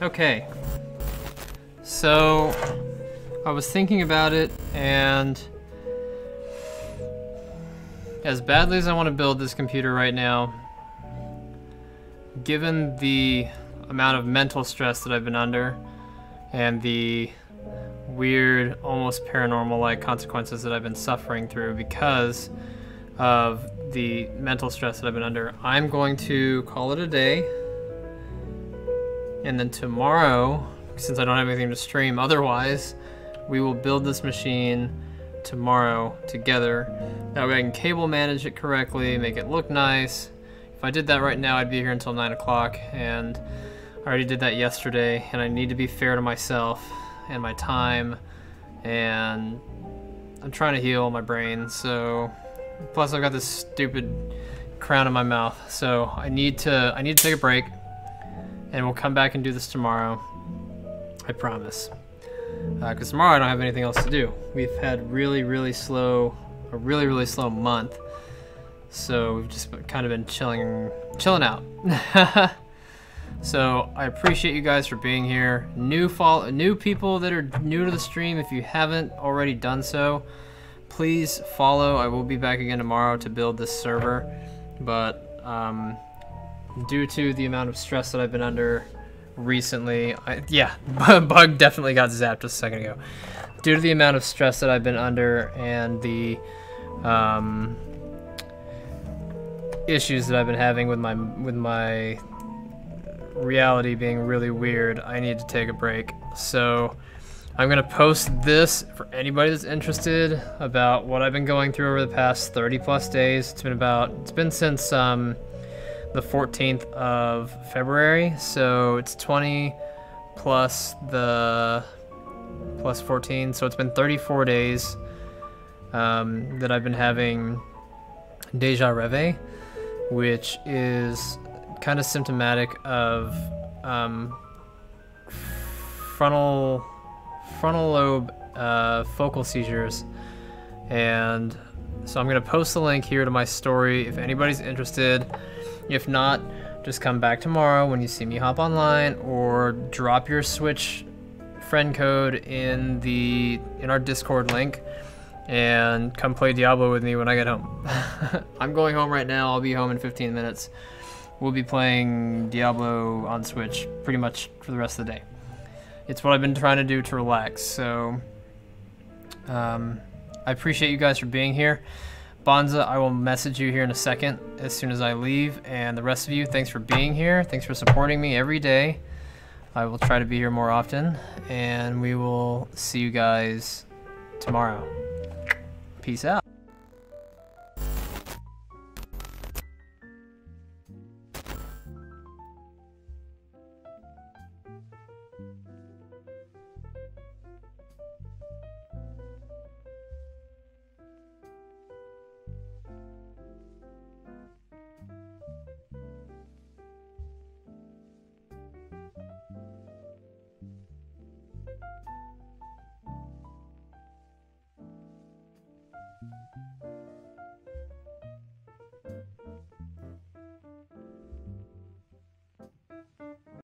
Okay, so I was thinking about it, and as badly as I want to build this computer right now, given the amount of mental stress that I've been under and the weird, almost paranormal-like consequences that I've been suffering through because of the mental stress that I've been under, I'm going to call it a day. And then tomorrow, since I don't have anything to stream otherwise, we will build this machine tomorrow together. That way I can cable manage it correctly, make it look nice. If I did that right now, I'd be here until 9 o'clock, and I already did that yesterday, and I need to be fair to myself and my time, and I'm trying to heal my brain, so plus I've got this stupid crown in my mouth, so I need to take a break. And we'll come back and do this tomorrow. I promise. Because tomorrow I don't have anything else to do. We've had a really slow month. So we've just kind of been chilling out. So I appreciate you guys for being here. New people that are new to the stream, if you haven't already done so, please follow. I will be back again tomorrow to build this server. But due to the amount of stress that I've been under recently, Bug definitely got zapped just a second ago. Due to the amount of stress that I've been under and the issues that I've been having with my reality being really weird, I need to take a break. So I'm gonna post this for anybody that's interested about what I've been going through over the past 30 plus days. It's been since the 14th of February, so it's 20 plus 14, so it's been 34 days that I've been having deja reve, which is kind of symptomatic of frontal lobe focal seizures, and So I'm gonna post the link here to my story if anybody's interested. If not, just come back tomorrow when you see me hop online, or drop your Switch friend code in our Discord link and come play Diablo with me when I get home. I'm going home right now. I'll be home in 15 minutes. We'll be playing Diablo on Switch pretty much for the rest of the day. It's what I've been trying to do to relax. So I appreciate you guys for being here. Bonza, I will message you here in a second as soon as I leave. And the rest of you, thanks for being here. Thanks for supporting me every day. I will try to be here more often. And we will see you guys tomorrow. Peace out.